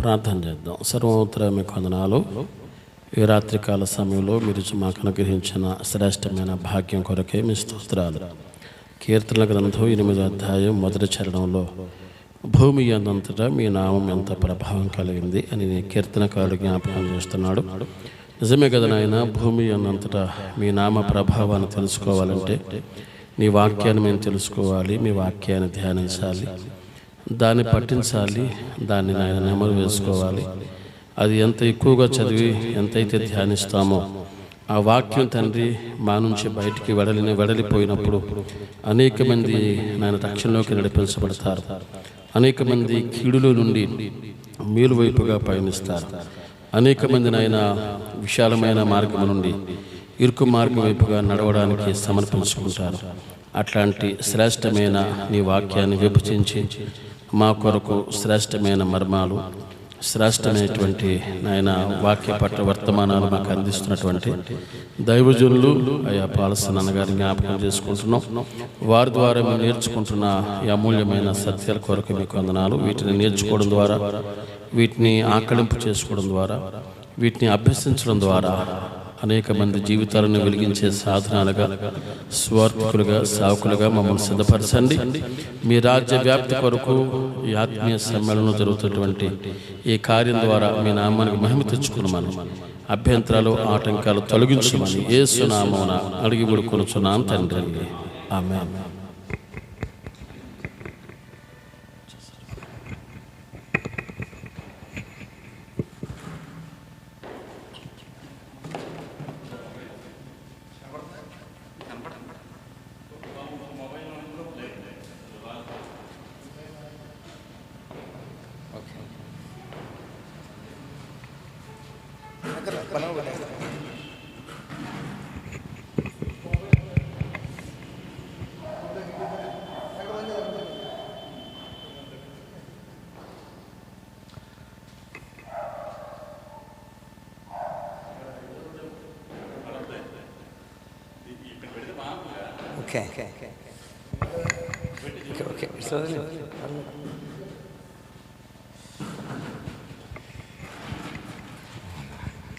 ప్రార్థన చేద్దాం. సర్వోత్తర మీకు వందనాలు. ఈ రాత్రికాల సమయంలో మీరు మాకు అనుగ్రహించిన శ్రేష్టమైన భాగ్యం కొరకే మీ స్తోత్రాలు. కీర్తనల గ్రంథం 8వ అధ్యాయం 1వ చరణంలో భూమి అందంతటా మీ నామం ఎంత ప్రభావం కలిగింది అని కీర్తనకారుడు జ్ఞాపకం చేస్తున్నాడు. నిజమే కదా నాయన, భూమి అందంతటా మీ నామ ప్రభావాన్ని తెలుసుకోవాలంటే నీ వాక్యాన్ని మేము తెలుసుకోవాలి, మీ వాక్యాన్ని ధ్యానించాలి, దాన్ని పఠించాలి, దాన్ని నాయన నెమరు వేసుకోవాలి. అది ఎంత ఎక్కువగా చదివి ఎంతైతే ధ్యానిస్తామో ఆ వాక్యం తండ్రి మా నుంచి బయటికి వెడలిపోయినప్పుడు అనేక మంది నాయన రక్షణలోకి నడిపించబడతారు. అనేక మంది కీడులో నుండి మేలు వైపుగా పయనిస్తారు. అనేక మంది నాయన విశాలమైన మార్గం నుండి ఇరుకు మార్గం వైపుగా నడవడానికి సమర్పించుకుంటారు. అట్లాంటి శ్రేష్టమైన నీ వాక్యాన్ని విభజించి మా కొరకు శ్రేష్టమైన మర్మాలు, శ్రేష్టమైనటువంటి నాయన వాక్య పట్ల వర్తమానాలు మాకు అందిస్తున్నటువంటి దైవజనులు అయ్యా పాలసన్ అన్నగారిని జ్ఞాపకం చేసుకుంటున్నాం. వారి ద్వారా మేము నేర్చుకుంటున్న ఈ అమూల్యమైన సత్యాల కొరకు మీకు వందనాలు. వీటిని నేర్చుకోవడం ద్వారా, వీటిని ఆకళింపు చేసుకోవడం ద్వారా, వీటిని అభ్యసించడం ద్వారా అనేక మంది జీవితాలను వెలిగించే సాధనాలుగా, స్వార్థకులుగా, సాకులుగా మమ్మల్ని సిద్ధపరచండి. మీ రాజ్య వ్యాప్తి కొరకు ఈ ఆత్మీయ సమ్మేళనం జరుగుతున్నటువంటి ఈ కార్యం ద్వారా మీ నామానికి మహిమ తెచ్చుకున్నామని, అభ్యంతరాలు, ఆటంకాలు తొలగించమని యేసు నామమున అడిగి వేడుకొనుచున్నాం తండ్రి. ఆమేన్.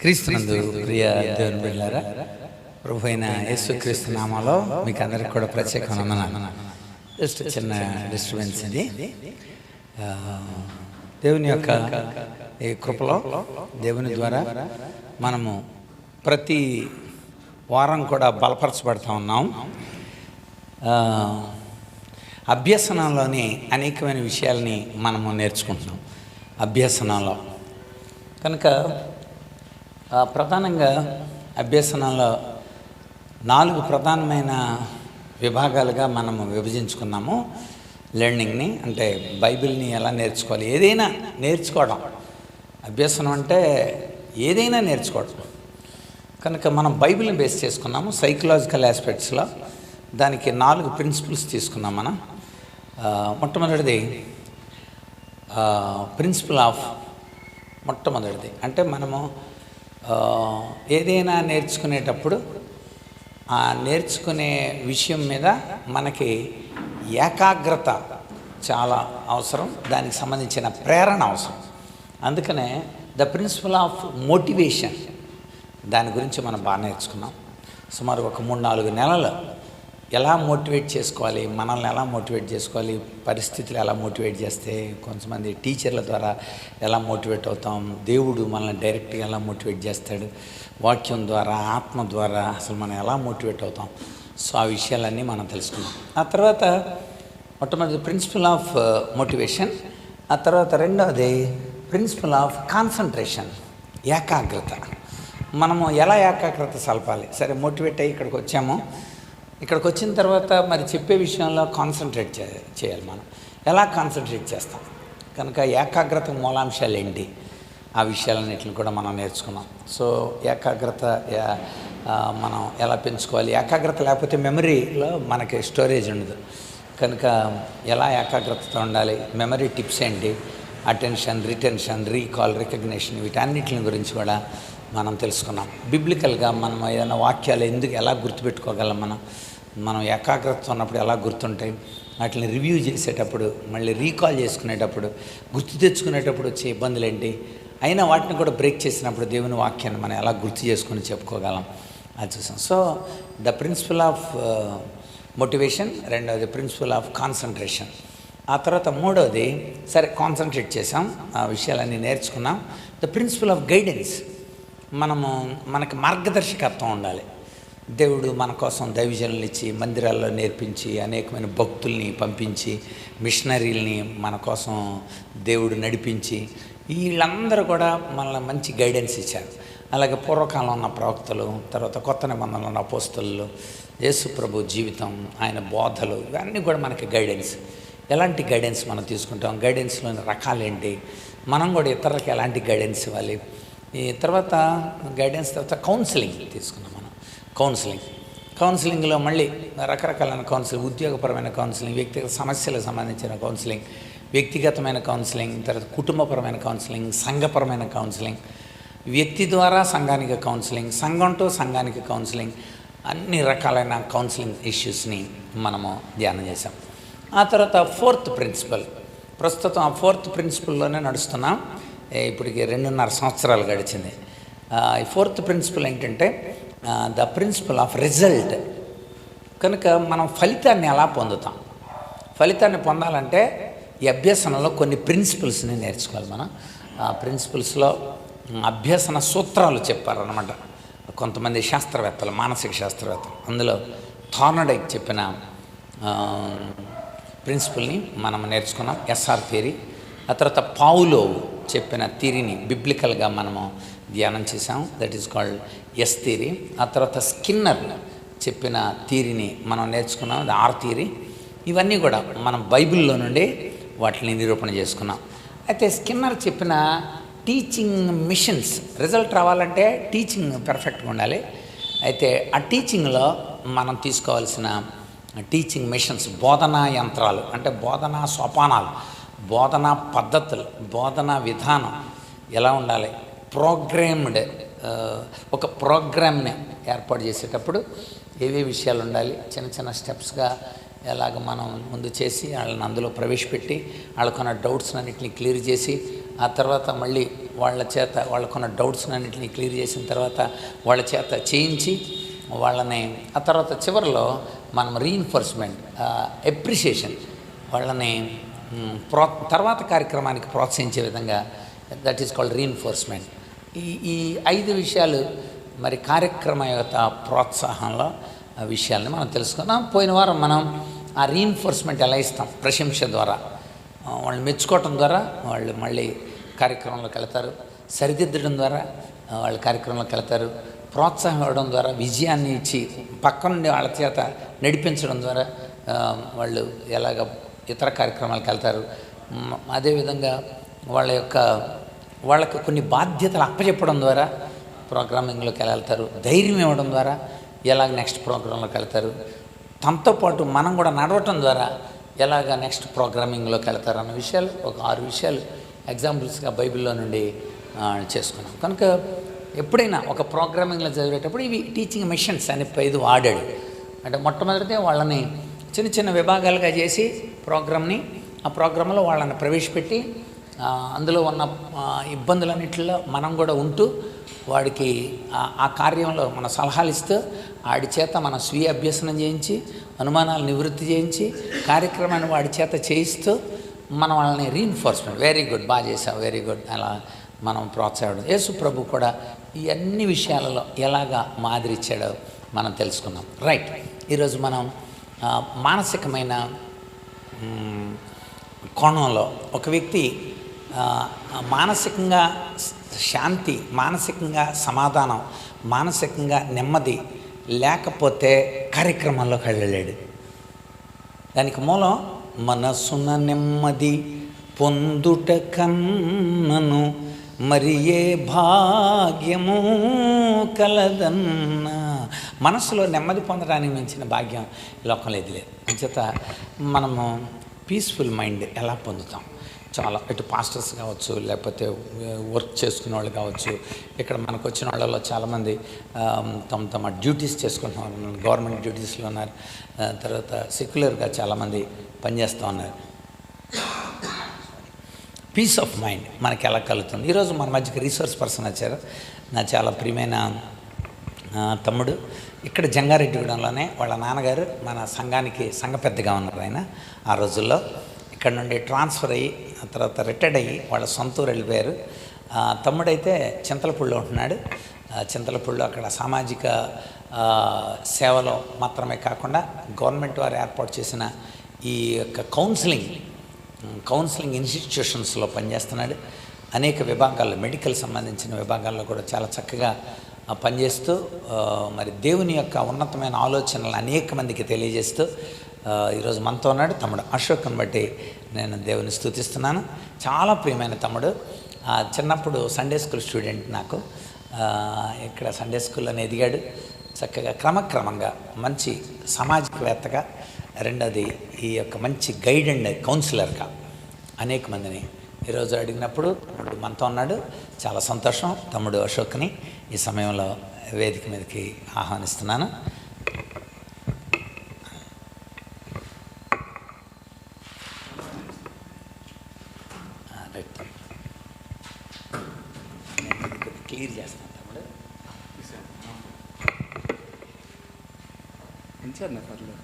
క్రీస్తునందు ప్రియ దేవుని బిడ్డలారా, ప్రభు అయిన యేసుక్రీస్తు నామములో మీకు అందరికి కూడా ప్రత్యేక వందనాలు. జస్ట్ చిన్న డిస్టర్బెన్స్ ఇది. దేవుని యొక్క ఈ కృపలో, దేవుని ద్వారా మనము ప్రతి వారం కూడా బలపరచబడుతూ ఉన్నాం. అభ్యసనంలోని అనేకమైన విషయాల్ని మనము నేర్చుకుంటున్నాం అభ్యసనంలో. కనుక ప్రధానంగా అభ్యసనంలో 4 ప్రధానమైన విభాగాలుగా మనము విభజించుకున్నాము లెర్నింగ్ని. అంటే బైబిల్ని ఎలా నేర్చుకోవాలి, ఏదైనా నేర్చుకోవడం. అభ్యసనం అంటే ఏదైనా నేర్చుకోవడం. కనుక మనం బైబిల్ని బేస్ చేసుకున్నాము సైకలాజికల్ ఆస్పెక్ట్స్లో. దానికి 4 ప్రిన్సిపల్స్ తీసుకున్నాం మనం. మొట్టమొదటిది ప్రిన్సిపల్ ఆఫ్, మొట్టమొదటిది అంటే మనము ఏదైనా నేర్చుకునేటప్పుడు ఆ నేర్చుకునే విషయం మీద మనకి ఏకాగ్రత చాలా అవసరం, దానికి సంబంధించిన ప్రేరణ అవసరం. అందుకనే ద ప్రిన్సిపల్ ఆఫ్ మోటివేషన్, దాని గురించి మనం బాగా నేర్చుకున్నాం. సుమారు ఒక 3-4 నెలలు ఎలా మోటివేట్ చేసుకోవాలి, మనల్ని ఎలా మోటివేట్ చేసుకోవాలి, పరిస్థితులు ఎలా మోటివేట్ చేస్తే, కొంతమంది టీచర్ల ద్వారా ఎలా మోటివేట్ అవుతాం, దేవుడు మనల్ని డైరెక్ట్గా ఎలా మోటివేట్ చేస్తాడు, వాక్యం ద్వారా, ఆత్మ ద్వారా అసలు మనం ఎలా మోటివేట్ అవుతాం. సో ఆ విషయాలన్నీ మనం తెలుసుకున్నాం. ఆ తర్వాత మొట్టమొదటి ప్రిన్సిపల్ ఆఫ్ మోటివేషన్. ఆ తర్వాత రెండవది ప్రిన్సిపల్ ఆఫ్ కాన్సన్ట్రేషన్, ఏకాగ్రత. మనము ఎలా ఏకాగ్రత సలపాలి. సరే, మోటివేట్ అయ్యి ఇక్కడికి వచ్చాము. ఇక్కడికి వచ్చిన తర్వాత మరి చెప్పే విషయంలో కాన్సన్ట్రేట్ చేయాలి. మనం ఎలా కాన్సన్ట్రేట్ చేస్తాం. కనుక ఏకాగ్రత మూలాంశాలు ఏంటి, ఆ విషయాలన్నింటిని కూడా మనం నేర్చుకున్నాం. సో ఏకాగ్రత మనం ఎలా పెంచుకోవాలి. ఏకాగ్రత లేకపోతే మెమరీలో మనకి స్టోరేజ్ ఉండదు. కనుక ఎలా ఏకాగ్రతతో ఉండాలి, మెమరీ టిప్స్ ఏంటి, అటెన్షన్, రిటెన్షన్, రీకాల్, రికగ్నిషన్, వీటన్నిటిని గురించి కూడా మనం తెలుసుకున్నాం. బిబ్లికల్గా మనం ఏదైనా వాక్యాలు ఎలా గుర్తుపెట్టుకోగలం, మనం ఏకాగ్రత ఉన్నప్పుడు ఎలా గుర్తుంటాయి, వాటిని రివ్యూ చేసేటప్పుడు, మళ్ళీ రీకాల్ చేసుకునేటప్పుడు, గుర్తు తెచ్చుకునేటప్పుడు వచ్చే ఇబ్బందులు ఏంటి, అయినా వాటిని కూడా బ్రేక్ చేసినప్పుడు దేవుని వాక్యాన్ని మనం ఎలా గుర్తు చేసుకుని చెప్పుకోగలం అది చూసాం. So the principle of motivation, రెండవది ప్రిన్సిపల్ ఆఫ్ కాన్సన్ట్రేషన్. ఆ తర్వాత మూడవది, సరే కాన్సన్ట్రేట్ చేసాం, ఆ విషయాలన్నీ నేర్చుకున్నాం. ద ప్రిన్సిపల్ ఆఫ్ గైడెన్స్, మనకి మార్గదర్శకత్వం ఉండాలి. దేవుడు మన కోసం దైవజనులు ఇచ్చి మందిరాల్లో నేర్పించి అనేకమైన భక్తుల్ని పంపించి మిషనరీల్ని మన కోసం దేవుడు నడిపించి వీళ్ళందరూ కూడా మనల్ని మంచి గైడెన్స్ ఇచ్చారు. అలాగే పూర్వకాలం ఉన్న ప్రవక్తలు, తర్వాత కొత్త నిబంధనలు ఉన్న అపోస్తలు, యేసు ప్రభు జీవితం, ఆయన బోధలు, ఇవన్నీ కూడా మనకి గైడెన్స్. ఎలాంటి గైడెన్స్ మనం తీసుకుంటాం, గైడెన్స్లోని రకాలేంటి, మనం కూడా ఇతరులకు ఎలాంటి గైడెన్స్ ఇవ్వాలి. ఈ తర్వాత గైడెన్స్ తర్వాత కౌన్సిలింగ్ తీసుకున్నాం మనం. కౌన్సిలింగ్లో మళ్ళీ రకరకాలైన కౌన్సిలింగ్, ఉద్యోగపరమైన కౌన్సిలింగ్, వ్యక్తిగత సమస్యలకు సంబంధించిన కౌన్సిలింగ్, వ్యక్తిగతమైన కౌన్సిలింగ్, తర్వాత కుటుంబపరమైన కౌన్సిలింగ్, సంఘపరమైన కౌన్సిలింగ్, వ్యక్తి ద్వారా సంఘానికి కౌన్సిలింగ్, సంఘంతో సంఘానికి కౌన్సిలింగ్, అన్ని రకాలైన కౌన్సిలింగ్ ఇష్యూస్ని మనము ధ్యానం చేసాం. ఆ తర్వాత ఫోర్త్ ప్రిన్సిపల్, ప్రస్తుతం ఆ ఫోర్త్ ప్రిన్సిపల్లోనే నడుస్తున్నాం. ఇప్పటికి 2.5 సంవత్సరాలు గడిచింది. ఈ ఫోర్త్ ప్రిన్సిపల్ ఏంటంటే ద ప్రిన్సిపల్ ఆఫ్ రిజల్ట్. కనుక మనం ఫలితాన్ని ఎలా పొందుతాం, ఫలితాన్ని పొందాలంటే ఈ అభ్యసనలో కొన్ని ప్రిన్సిపల్స్ని నేర్చుకోవాలి మనం. ఆ ప్రిన్సిపల్స్లో అభ్యసన సూత్రాలు చెప్పారన్నమాట కొంతమంది శాస్త్రవేత్తలు, మానసిక శాస్త్రవేత్తలు. అందులో థార్నడైక్ చెప్పిన ప్రిన్సిపల్ని మనం నేర్చుకున్నాం, ఎస్ఆర్ థియరీ. ఆ తర్వాత పావులో చెప్పిన థియరీని బిబ్లికల్గా మనము ధ్యానం చేసాం, that is called as theory. ఆ తర్వాత స్కిన్నర్ చెప్పిన థియరీని మనం నేర్చుకున్నాం, అది ఆర్ థియరీ. ఇవన్నీ కూడా మనం బైబిల్లో నుండి వాటిని నిరూపణ చేసుకున్నాం. అయితే స్కిన్నర్ చెప్పిన టీచింగ్ మిషన్స్, రిజల్ట్ రావాలంటే టీచింగ్ పర్ఫెక్ట్గా ఉండాలి. అయితే ఆ టీచింగ్లో మనం తీసుకోవాల్సిన టీచింగ్ మిషన్స్, బోధనా యంత్రాలు, అంటే బోధనా సోపానాలు, బోధనా పద్ధతులు, బోధనా విధానం ఎలా ఉండాలి, ప్రోగ్రామ్డ్, ఒక ప్రోగ్రామ్ని ఏర్పాటు చేసేటప్పుడు ఏవే విషయాలు ఉండాలి, చిన్న చిన్న స్టెప్స్గా ఎలాగ మనం ముందు చేసి వాళ్ళని అందులో ప్రవేశపెట్టి వాళ్ళకున్న డౌట్స్ అన్నింటినీ క్లియర్ చేసి, ఆ తర్వాత మళ్ళీ వాళ్ళకున్న డౌట్స్ అన్నింటినీ క్లియర్ చేసిన తర్వాత వాళ్ళ చేత చేయించి వాళ్ళని, ఆ తర్వాత చివరిలో మనం రీఇన్ఫోర్స్మెంట్, అప్రిషియేషన్, వాళ్ళని తర్వాత కార్యక్రమానికి ప్రోత్సహించే విధంగా, దట్ ఈస్ కాల్డ్ రీఇన్ఫోర్స్మెంట్. ఈ 5 విషయాలు మరి కార్యక్రమ యొక్క ప్రోత్సాహంలో విషయాల్ని మనం తెలుసుకున్నాం. పోయిన వారం మనం ఆ రీఇన్ఫోర్స్మెంట్ ఎలా ఇస్తాం, ప్రశంస ద్వారా, వాళ్ళని మెచ్చుకోవటం ద్వారా వాళ్ళు మళ్ళీ కార్యక్రమంలోకి వెళ్తారు, సరిదిద్దడం ద్వారా వాళ్ళు కార్యక్రమంలోకి వెళ్తారు, ప్రోత్సాహం ఇవ్వడం ద్వారా, విజయాన్ని ఇచ్చి పక్క నుండి వాళ్ళ చేత నడిపించడం ద్వారా వాళ్ళు ఎలాగ ఇతర కార్యక్రమాలకు వెళ్తారు. అదేవిధంగా వాళ్ళకి కొన్ని బాధ్యతలు అప్పచెప్పడం ద్వారా ప్రోగ్రామింగ్లోకి వెళ్తారు, ధైర్యం ఇవ్వడం ద్వారా ఎలాగ నెక్స్ట్ ప్రోగ్రాంలోకి వెళ్తారు, తమతో పాటు మనం కూడా నడవటం ద్వారా ఎలాగ నెక్స్ట్ ప్రోగ్రామింగ్లోకి వెళ్తారు అన్న విషయాలు, ఒక 6 విషయాలు ఎగ్జాంపుల్స్గా బైబిల్లో నుండి చేసుకున్నాం. కనుక ఎప్పుడైనా ఒక ప్రోగ్రామింగ్లో చదివేటప్పుడు ఇవి టీచింగ్ మిషన్స్ అనే 5 వాడాడు. అంటే మొట్టమొదటిదే వాళ్ళని చిన్న చిన్న విభాగాలుగా చేసి ప్రోగ్రామ్ని, ఆ ప్రోగ్రాంలో వాళ్ళని ప్రవేశపెట్టి అందులో ఉన్న ఇబ్బందులన్నింటిలో మనం కూడా ఉంటూ వాడికి ఆ కార్యంలో మన సలహాలు ఇస్తూ వాడి చేత మన స్వీయ అభ్యసనం చేయించి అనుమానాలు నివృత్తి చేయించి కార్యక్రమాన్ని వాడి చేత చేయిస్తూ మనం వాళ్ళని రీఇన్ఫోర్స్మెంట్, వెరీ గుడ్, బాగా చేసావు, వెరీ గుడ్, అలా మనం ప్రోత్సాహం. యేసు ప్రభు కూడా ఈ అన్ని విషయాలలో ఎలాగా మాదిరి ఇచ్చాడో మనం తెలుసుకున్నాం. రైట్, ఈరోజు మనం మానసికమైన కోణంలో ఒక వ్యక్తి మానసికంగా శాంతి, మానసికంగా సమాధానం, మానసికంగా నెమ్మది లేకపోతే కార్యక్రమాల్లోకి వెళ్ళలేడు. దానికి మూలం మనసున నెమ్మది పొందుట కన్నను మరి ఏ భాగ్యము కలదన్నా. మనసులో నెమ్మది పొందడానికి మించిన భాగ్యం లోకం లేదు. అంచేత మనము పీస్ఫుల్ మైండ్ ఎలా పొందుతాం, చాలా ఇటు పాస్టర్స్ కావచ్చు, లేకపోతే వర్క్ చేసుకునే వాళ్ళు కావచ్చు, ఇక్కడ మనకు వచ్చిన వాళ్ళలో చాలామంది తమ తమ డ్యూటీస్ చేసుకుంటున్నారు, గవర్నమెంట్ డ్యూటీస్లో ఉన్నారు, తర్వాత సెక్యులర్గా చాలామంది పనిచేస్తూ ఉన్నారు. పీస్ ఆఫ్ మైండ్ మనకి ఎలా కలుగుతుంది? ఈరోజు మన మధ్యకి రీసోర్స్ పర్సన్ వచ్చారు, నా చాలా ప్రియమైన తమ్ముడు. ఇక్కడ జంగారెడ్డిగూడెంలోనే వాళ్ళ నాన్నగారు మన సంఘానికి సంఘ పెద్దగా ఉన్నారు. ఆయన ఆ రోజుల్లో ఇక్కడ నుండి ట్రాన్స్ఫర్ అయ్యి తర్వాత రిటైర్డ్ అయ్యి వాళ్ళ సొంత ఊరు వెళ్ళిపోయారు. తమ్ముడైతే చింతలపూడిలో ఉంటున్నాడు. చింతలపూడిలో అక్కడ సామాజిక సేవలో మాత్రమే కాకుండా గవర్నమెంట్ వారు ఏర్పాటు చేసిన ఈ యొక్క కౌన్సిలింగ్ ఇన్స్టిట్యూషన్స్లో పనిచేస్తున్నాడు. అనేక విభాగాల్లో, మెడికల్ సంబంధించిన విభాగాల్లో కూడా చాలా చక్కగా పనిచేస్తూ మరి దేవుని యొక్క ఉన్నతమైన ఆలోచనలు అనేక మందికి తెలియజేస్తూ ఈరోజు మనతో ఉన్నాడు. తమ్ముడు అశోక్ని బట్టి నేను దేవుని స్తుతిస్తున్నాను. చాలా ప్రియమైన తమ్ముడు. చిన్నప్పుడు సండే స్కూల్ స్టూడెంట్. నాకు ఇక్కడ సండే స్కూల్లోనే ఎదిగాడు. చక్కగా క్రమక్రమంగా మంచి సామాజికవేత్తగా, రెండోది ఈ యొక్క మంచి గైడ్ అండ్ కౌన్సిలర్గా అనేక మందిని ఈరోజు అడిగినప్పుడు తమ్ముడు మనతో ఉన్నాడు. చాలా సంతోషం. తమ్ముడు అశోక్ని ఈ సమయంలో వేదిక మీదకి ఆహ్వానిస్తున్నాను. క్లియర్ చేస్తాను తమ్ముడు. పర్లేదు.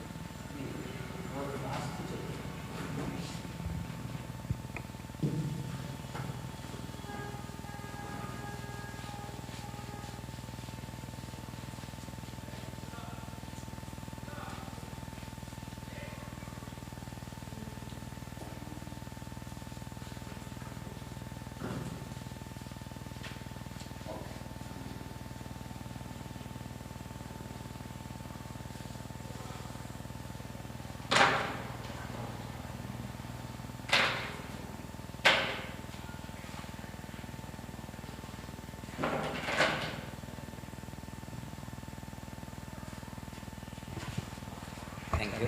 Thank you.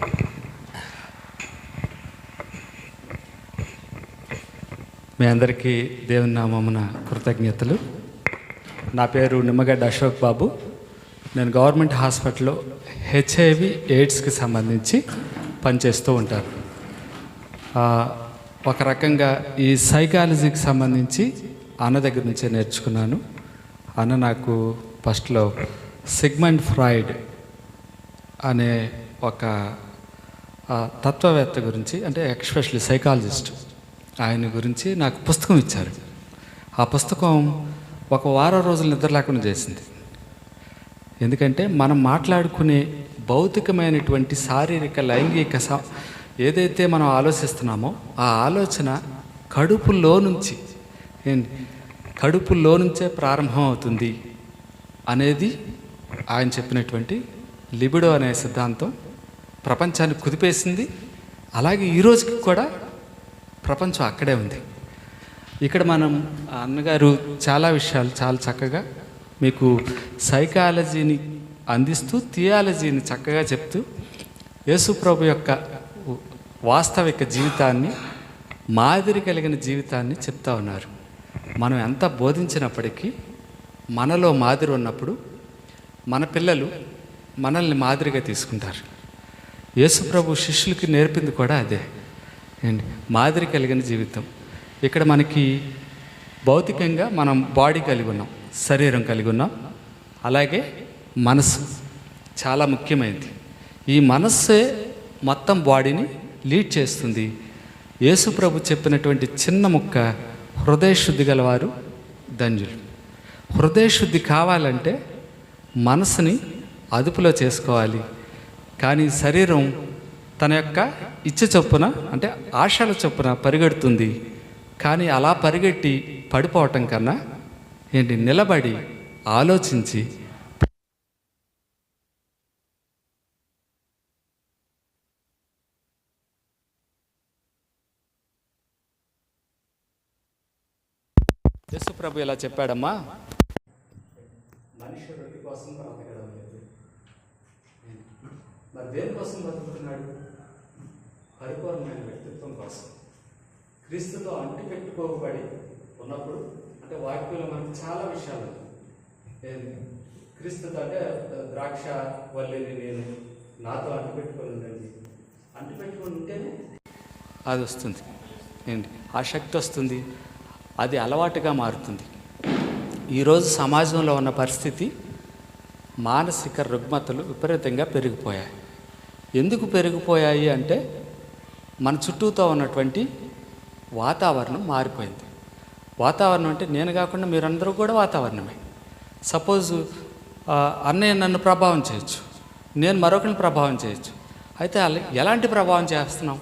మీ అందరికీ దేవుని నామమున కృతజ్ఞతలు. నా పేరు నిమ్మగడ్డ అశోక్ బాబు. నేను గవర్నమెంట్ హాస్పిటల్లో హెచ్ఐవి ఎయిడ్స్కి సంబంధించి పనిచేస్తూ ఉంటాను. ఒక రకంగా ఈ సైకాలజీకి సంబంధించి అన్న దగ్గర నుంచే నేర్చుకున్నాను. అన్న నాకు ఫస్ట్లో సిగ్మండ్ ఫ్రాయిడ్ అనే ఒక తత్వవేత్త గురించి, అంటే ఎక్స్పెషల్లీ సైకాలజిస్ట్, ఆయన గురించి నాకు పుస్తకం ఇచ్చారు. ఆ పుస్తకం ఒక వారం రోజులు నిద్ర లేకుండా చేసింది. ఎందుకంటే మనం మాట్లాడుకునే భౌతికమైనటువంటి శారీరక లైంగిక ఏదైతే మనం ఆలోచిస్తున్నామో ఆ ఆలోచన కడుపులో నుంచే ప్రారంభం అవుతుంది అనేది ఆయన చెప్పినటువంటి లిబిడో అనే సిద్ధాంతం ప్రపంచాన్ని కుదిపేసింది. అలాగే ఈరోజుకి కూడా ప్రపంచం అక్కడే ఉంది. ఇక్కడ మనం అన్నగారు చాలా విషయాలు చాలా చక్కగా మీకు సైకాలజీని అందిస్తూ థియాలజీని చక్కగా చెప్తూ యేసు ప్రభు యొక్క వాస్తవిక జీవితాన్ని, మాదిరి కలిగిన జీవితాన్ని చెప్తా ఉన్నారు. మనం ఎంత బోధించినప్పటికీ మనలో మాదిరి ఉన్నప్పుడు మన పిల్లలు మనల్ని మాదిరిగా తీసుకుంటారు. యేసు ప్రభు శిష్యులకి నేర్పింది కూడా అదే అండి, మాదిరి కలిగిన జీవితం. ఇక్కడ మనకి భౌతికంగా మనం బాడీ కలిగి ఉన్నాం, శరీరం కలిగి ఉన్నాం, అలాగే మనసు చాలా ముఖ్యమైనది. ఈ మనస్సే మొత్తం బాడీని లీడ్ చేస్తుంది. యేసు ప్రభు చెప్పినటువంటి చిన్న ముక్క, హృదయశుద్ధి గలవారు ధన్యులు. హృదయశుద్ధి కావాలంటే మనసుని అదుపులో చేసుకోవాలి. కానీ శరీరం తన యొక్క ఇచ్చ చొప్పున, అంటే ఆశల చొప్పున పరిగెడుతుంది. కానీ అలా పరిగెట్టి పడిపోవటం కన్నా నిలబడి ఆలోచించి యేసు ప్రభు ఇలా చెప్పాడమ్మా, మనిషి రొట్టె కోసం బ్రతకడం లేదు. మరి దేని కోసం బతుకుతున్నాడు? పరిపూర్ణమైన వ్యక్తిత్వం కోసం. క్రీస్తుతో అంటిపెట్టుకోబడి ఉన్నప్పుడు అంటే వాక్యంలో మనకు చాలా విషయాలు క్రీస్తుతో అంటే ద్రాక్ష వల్లిని నేను నాతో అంటిపెట్టుకొని ఉండండి, అంటిపెట్టుకొని ఉంటేనే అది వస్తుంది ఏంటి, ఆ శక్తి వస్తుంది, అది అలవాటుగా మారుతుంది. ఈరోజు సమాజంలో ఉన్న పరిస్థితి మానసిక రుగ్మతలు విపరీతంగా పెరిగిపోయాయి. ఎందుకు పెరిగిపోయాయి అంటే మన చుట్టూతో ఉన్నటువంటి వాతావరణం మారిపోయింది. వాతావరణం అంటే నేను కాకుండా మీరందరూ కూడా వాతావరణమే. సపోజ్ అన్నయ్య నన్ను ప్రభావం చేయొచ్చు, నేను మరొకరిని ప్రభావం చేయొచ్చు. అయితే ఎలాంటి ప్రభావం చేస్తున్నాం,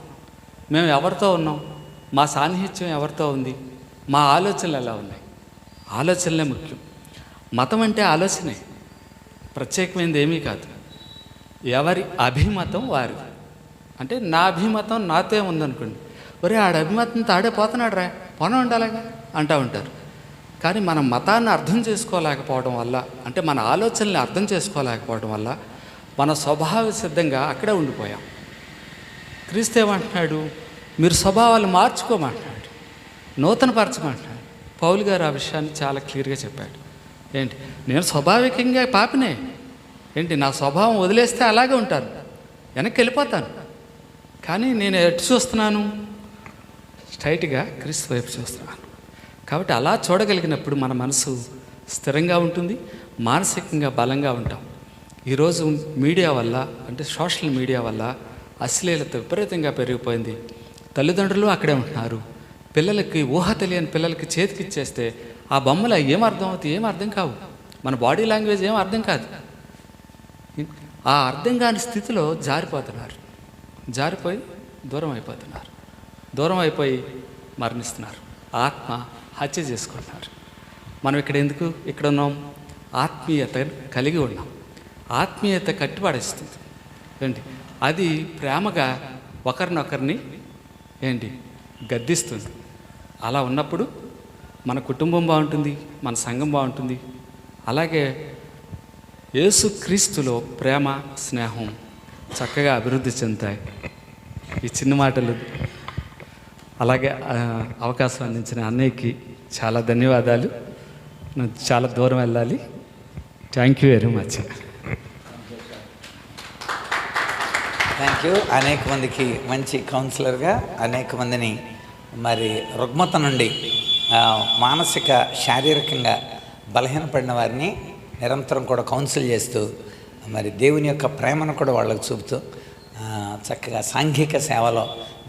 మేము ఎవరితో ఉన్నాం, మా సాన్నిహిత్యం ఎవరితో ఉంది, మా ఆలోచనలు ఎలా ఉన్నాయి, ఆలోచనలే ముఖ్యం. మతం అంటే ఆలోచనే, ప్రత్యేకమైనది ఏమీ కాదు. ఎవరి అభిమతం వారి అంటే నా అభిమతం నాతో ఉందనుకోండి, ఒరే ఆడ అభిమతంతో ఆడే పోతున్నాడు రా పోన ఉండాలిగా అంటూ ఉంటారు. కానీ మన మతాన్ని అర్థం చేసుకోలేకపోవడం వల్ల అంటే మన ఆలోచనల్ని అర్థం చేసుకోలేకపోవడం వల్ల మన స్వభావ సిద్ధంగా అక్కడే ఉండిపోయాం. క్రీస్తు ఏమంటున్నాడు, మీరు స్వభావాలు మార్చుకోమంటున్నాడు, నూతనపరచమంటున్నాడు. పౌలు గారు ఆ విషయాన్ని చాలా క్లియర్గా చెప్పాడు. ఏంటి, నేను స్వాభావికంగా పాపినే ఏంటి, నా స్వభావం వదిలేస్తే అలాగే ఉంటాను, వెనక్కి వెళ్ళిపోతాను. కానీ నేను ఎటు చూస్తున్నాను, స్ట్రైట్గా క్రీస్తు వైపు చూస్తున్నాను. కాబట్టి అలా చూడగలిగినప్పుడు మన మనసు స్థిరంగా ఉంటుంది, మానసికంగా బలంగా ఉంటాం. ఈరోజు మీడియా వల్ల అంటే సోషల్ మీడియా వల్ల అశ్లీలత విపరీతంగా పెరిగిపోయింది. తల్లిదండ్రులు అక్కడే ఉంటున్నారు. పిల్లలకి ఊహ తెలియని పిల్లలకి చేతికిచ్చేస్తే ఆ బొమ్మలు ఏం అర్థం అవుతాయి, ఏం అర్థం కావు. మన బాడీ లాంగ్వేజ్ ఏం అర్థం కాదు. ఆ అర్థం కాని స్థితిలో జారిపోయి దూరం అయిపోతున్నారు. దూరం అయిపోయి మరణిస్తున్నారు, ఆత్మ హత్య చేసుకుంటున్నారు. మనం ఇక్కడ ఉన్నాం, ఆత్మీయత కలిగి ఉన్నాం. ఆత్మీయత కట్టిపడేస్తుంది ఏంటి, అది ప్రేమగా ఒకరినొకరిని ఏంటి గద్దిస్తుంది. అలా ఉన్నప్పుడు మన కుటుంబం బాగుంటుంది, మన సంఘం బాగుంటుంది. అలాగే యేసుక్రీస్తులో ప్రేమ స్నేహం చక్కగా అభివృద్ధి చెందుతాయి. ఈ చిన్న మాటలు అలాగే అవకాశం అందించిన అన్నయ్యకి చాలా ధన్యవాదాలు. నేను చాలా దూరం వెళ్ళాలి. Thank you very much. Thank you. అనేక మందికి మంచి కౌన్సిలర్గా అనేక మందిని మరి రుగ్మత నుండి మానసిక శారీరకంగా బలహీనపడిన వారిని నిరంతరం కూడా కౌన్సిల్ చేస్తూ మరి దేవుని యొక్క ప్రేమను కూడా వాళ్ళకు చూపుతూ చక్కగా సాంఘిక సేవలో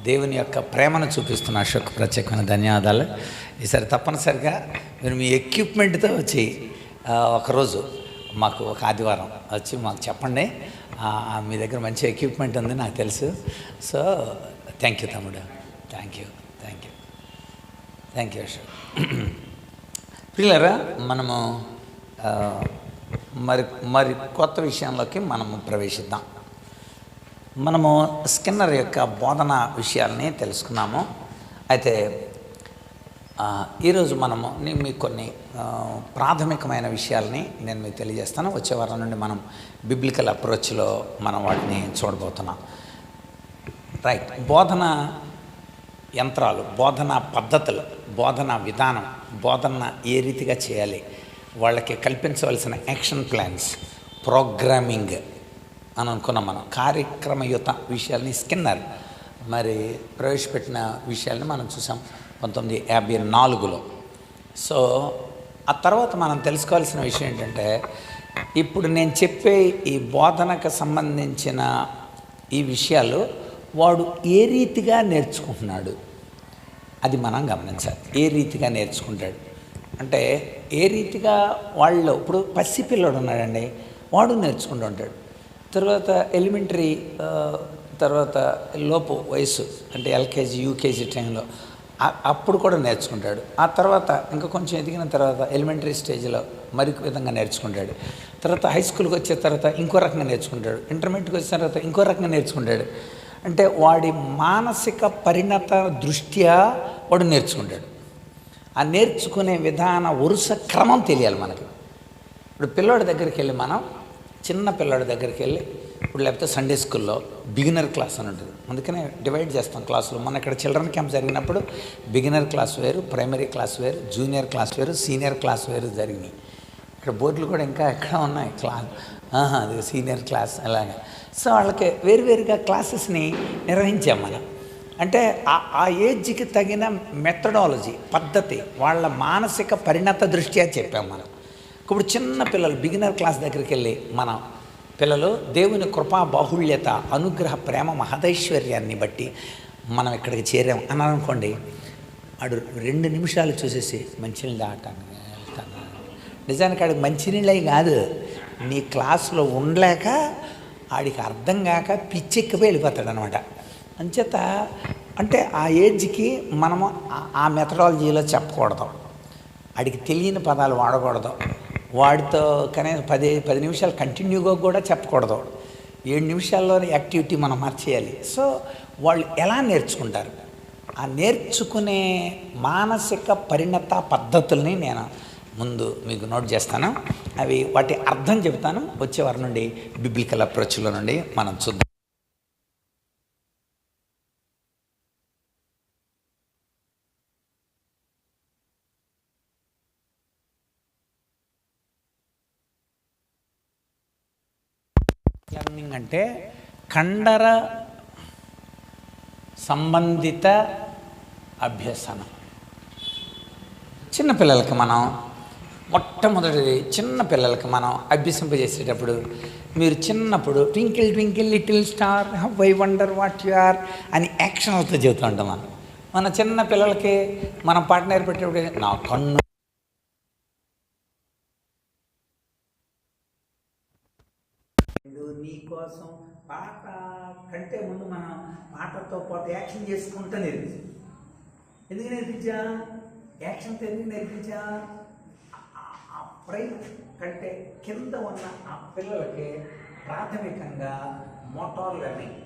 దేవుని యొక్క ప్రేమను చూపిస్తున్న అశోక్ ప్రత్యేకమైన ధన్యవాదాలు. ఈసారి తప్పనిసరిగా మీరు మీ ఎక్విప్మెంట్తో వచ్చి ఒకరోజు మాకు ఒక ఆదివారం వచ్చి మాకు చెప్పండి. మీ దగ్గర మంచి ఎక్విప్మెంట్ ఉంది నాకు తెలుసు. సో థ్యాంక్ యూ తమ్ముడు, థ్యాంక్ యూ అశోక్. పిల్లరా, మనము మరి కొత్త విషయంలోకి మనము ప్రవేశిద్దాం. మనము స్కిన్నర్ యొక్క బోధన విషయాల్ని తెలుసుకున్నాము. అయితే ఈరోజు నేను మీకు కొన్ని ప్రాథమికమైన విషయాల్ని నేను మీకు తెలియజేస్తాను. వచ్చే వారం నుండి మనం బిబ్లికల్ అప్రోచ్లో మనం వాటిని చూడబోతున్నాం. రైట్, బోధన యంత్రాలు, బోధన పద్ధతులు, బోధన విధానం, బోధన ఏ రీతిగా చేయాలి, వాళ్ళకి కల్పించవలసిన యాక్షన్ ప్లాన్స్, ప్రోగ్రామింగ్ అని అనుకున్నాం. మనం కార్యక్రమయుత విషయాల్ని స్కిన్నర్ మరి ప్రవేశపెట్టిన విషయాల్ని మనం చూసాం 1954లో. సో ఆ తర్వాత మనం తెలుసుకోవాల్సిన విషయం ఏంటంటే, ఇప్పుడు నేను చెప్పే ఈ బోధనకు సంబంధించిన ఈ విషయాలు వాడు ఏ రీతిగా నేర్చుకుంటున్నాడు అది మనం గమనించాలి. ఏ రీతిగా నేర్చుకుంటాడు అంటే ఏ రీతిగా వాళ్ళు, ఇప్పుడు పసిపిల్లడు ఉన్నాడండి, వాడు నేర్చుకుంటూ ఉంటాడు. తర్వాత ఎలిమెంటరీ, తర్వాత లోపు వయసు అంటే ఎల్కేజీ యూకేజీ టైంలో అప్పుడు కూడా నేర్చుకుంటాడు. ఆ తర్వాత ఇంకా కొంచెం ఎదిగిన తర్వాత ఎలిమెంటరీ స్టేజ్లో మరొక విధంగా నేర్చుకుంటాడు. తర్వాత హై స్కూల్కి వచ్చే తర్వాత ఇంకో రకంగా నేర్చుకుంటాడు. ఇంటర్మీడియట్కి వచ్చిన తర్వాత ఇంకో రకంగా నేర్చుకుంటాడు. అంటే వాడి మానసిక పరిణత దృష్ట్యా వాడు నేర్చుకుంటాడు. ఆ నేర్చుకునే విధాన వరుస క్రమం తెలియాలి మనకి. ఇప్పుడు పిల్లోడి దగ్గరికి వెళ్ళి, మనం చిన్న పిల్లోడి దగ్గరికి వెళ్ళి ఇప్పుడు లేకపోతే సండే స్కూల్లో బిగినర్ క్లాస్ అని ఉంటుంది. అందుకనే డివైడ్ చేస్తాం క్లాసులు. మన ఇక్కడ చిల్డ్రన్ క్యాంప్ జరిగినప్పుడు బిగినర్ క్లాస్ వేరు, ప్రైమరీ క్లాస్ వేరు, జూనియర్ క్లాస్ వేరు, సీనియర్ క్లాస్ వేరు జరిగినాయి. ఇక్కడ బోర్డులు కూడా ఇంకా ఎక్కడ ఉన్నాయి అది సీనియర్ క్లాస్ అలాగే. సో వాళ్ళకి వేరువేరుగా క్లాసెస్ని నిర్వహించాం మనం. అంటే ఆ ఏజ్కి తగిన మెథడాలజీ పద్ధతి వాళ్ళ మానసిక పరిణత దృష్ట్యా చెప్పాం మనం. ఇప్పుడు చిన్న పిల్లలు బిగినర్ క్లాస్ దగ్గరికి వెళ్ళి మనం పిల్లలు దేవుని కృపా బాహుళ్యత, అనుగ్రహ, ప్రేమ, మహదైశ్వర్యాన్ని బట్టి మనం ఇక్కడికి చేరాం అని అనుకోండి. వాడు 2 నిమిషాలు చూసేసి మంచినీళ్ళు తాగటాను వెళ్తాను. నిజానికి ఆడికి మంచినీళ్ళవి కాదు, నీ క్లాసులో ఉండలేక ఆడికి అర్థం కాక పిచ్చెక్కిపోయి వెళ్ళిపోతాడు అనమాట. అంచేత అంటే ఆ ఏజ్కి మనము ఆ మెథడాలజీలో చెప్పకూడదు, ఆడికి తెలియని పదాలు వాడకూడదు, వాడితో కనీసం 10 నిమిషాలు కంటిన్యూగా కూడా చెప్పకూడదు. 7 నిమిషాల్లోనే యాక్టివిటీ మనం మార్చేయాలి. సో వాళ్ళు ఎలా నేర్చుకుంటారు, ఆ నేర్చుకునే మానసిక పరిణత పద్ధతుల్ని నేను ముందు మీకు నోట్ చేస్తాను. అవి వాటి అర్థం చెబుతాను. వచ్చే వారి నుండి బిబ్లికల్ అప్రోచ్లో నుండి మనం చూద్దాం. లెర్నింగ్ అంటే కండర సంబంధిత అభ్యసనం. చిన్నపిల్లలకి మనం మొట్టమొదటిది చిన్నపిల్లలకి మనం అభ్యసింపజేసేటప్పుడు మీరు చిన్నప్పుడు twinkle twinkle little star how I wonder what you are అని యాక్షన్లతో చెబుతూ ఉంటాం మనం. మన చిన్న పిల్లలకి మనం పాట నేర్పేటప్పుడు నా కన్ను నీకోసం పాట కంటే ముందు మనం పాటతో పాటు యాక్షన్ చేసుకుంటూ నేర్పించాం. ఎందుకు నేర్పించా? యాక్షన్తో ఎందుకు నేర్పించా? ఆ ప్రైమ్ కంటే కింద ఉన్న ఆ పిల్లలకి ప్రాథమికంగా మోటార్ లెర్నింగ్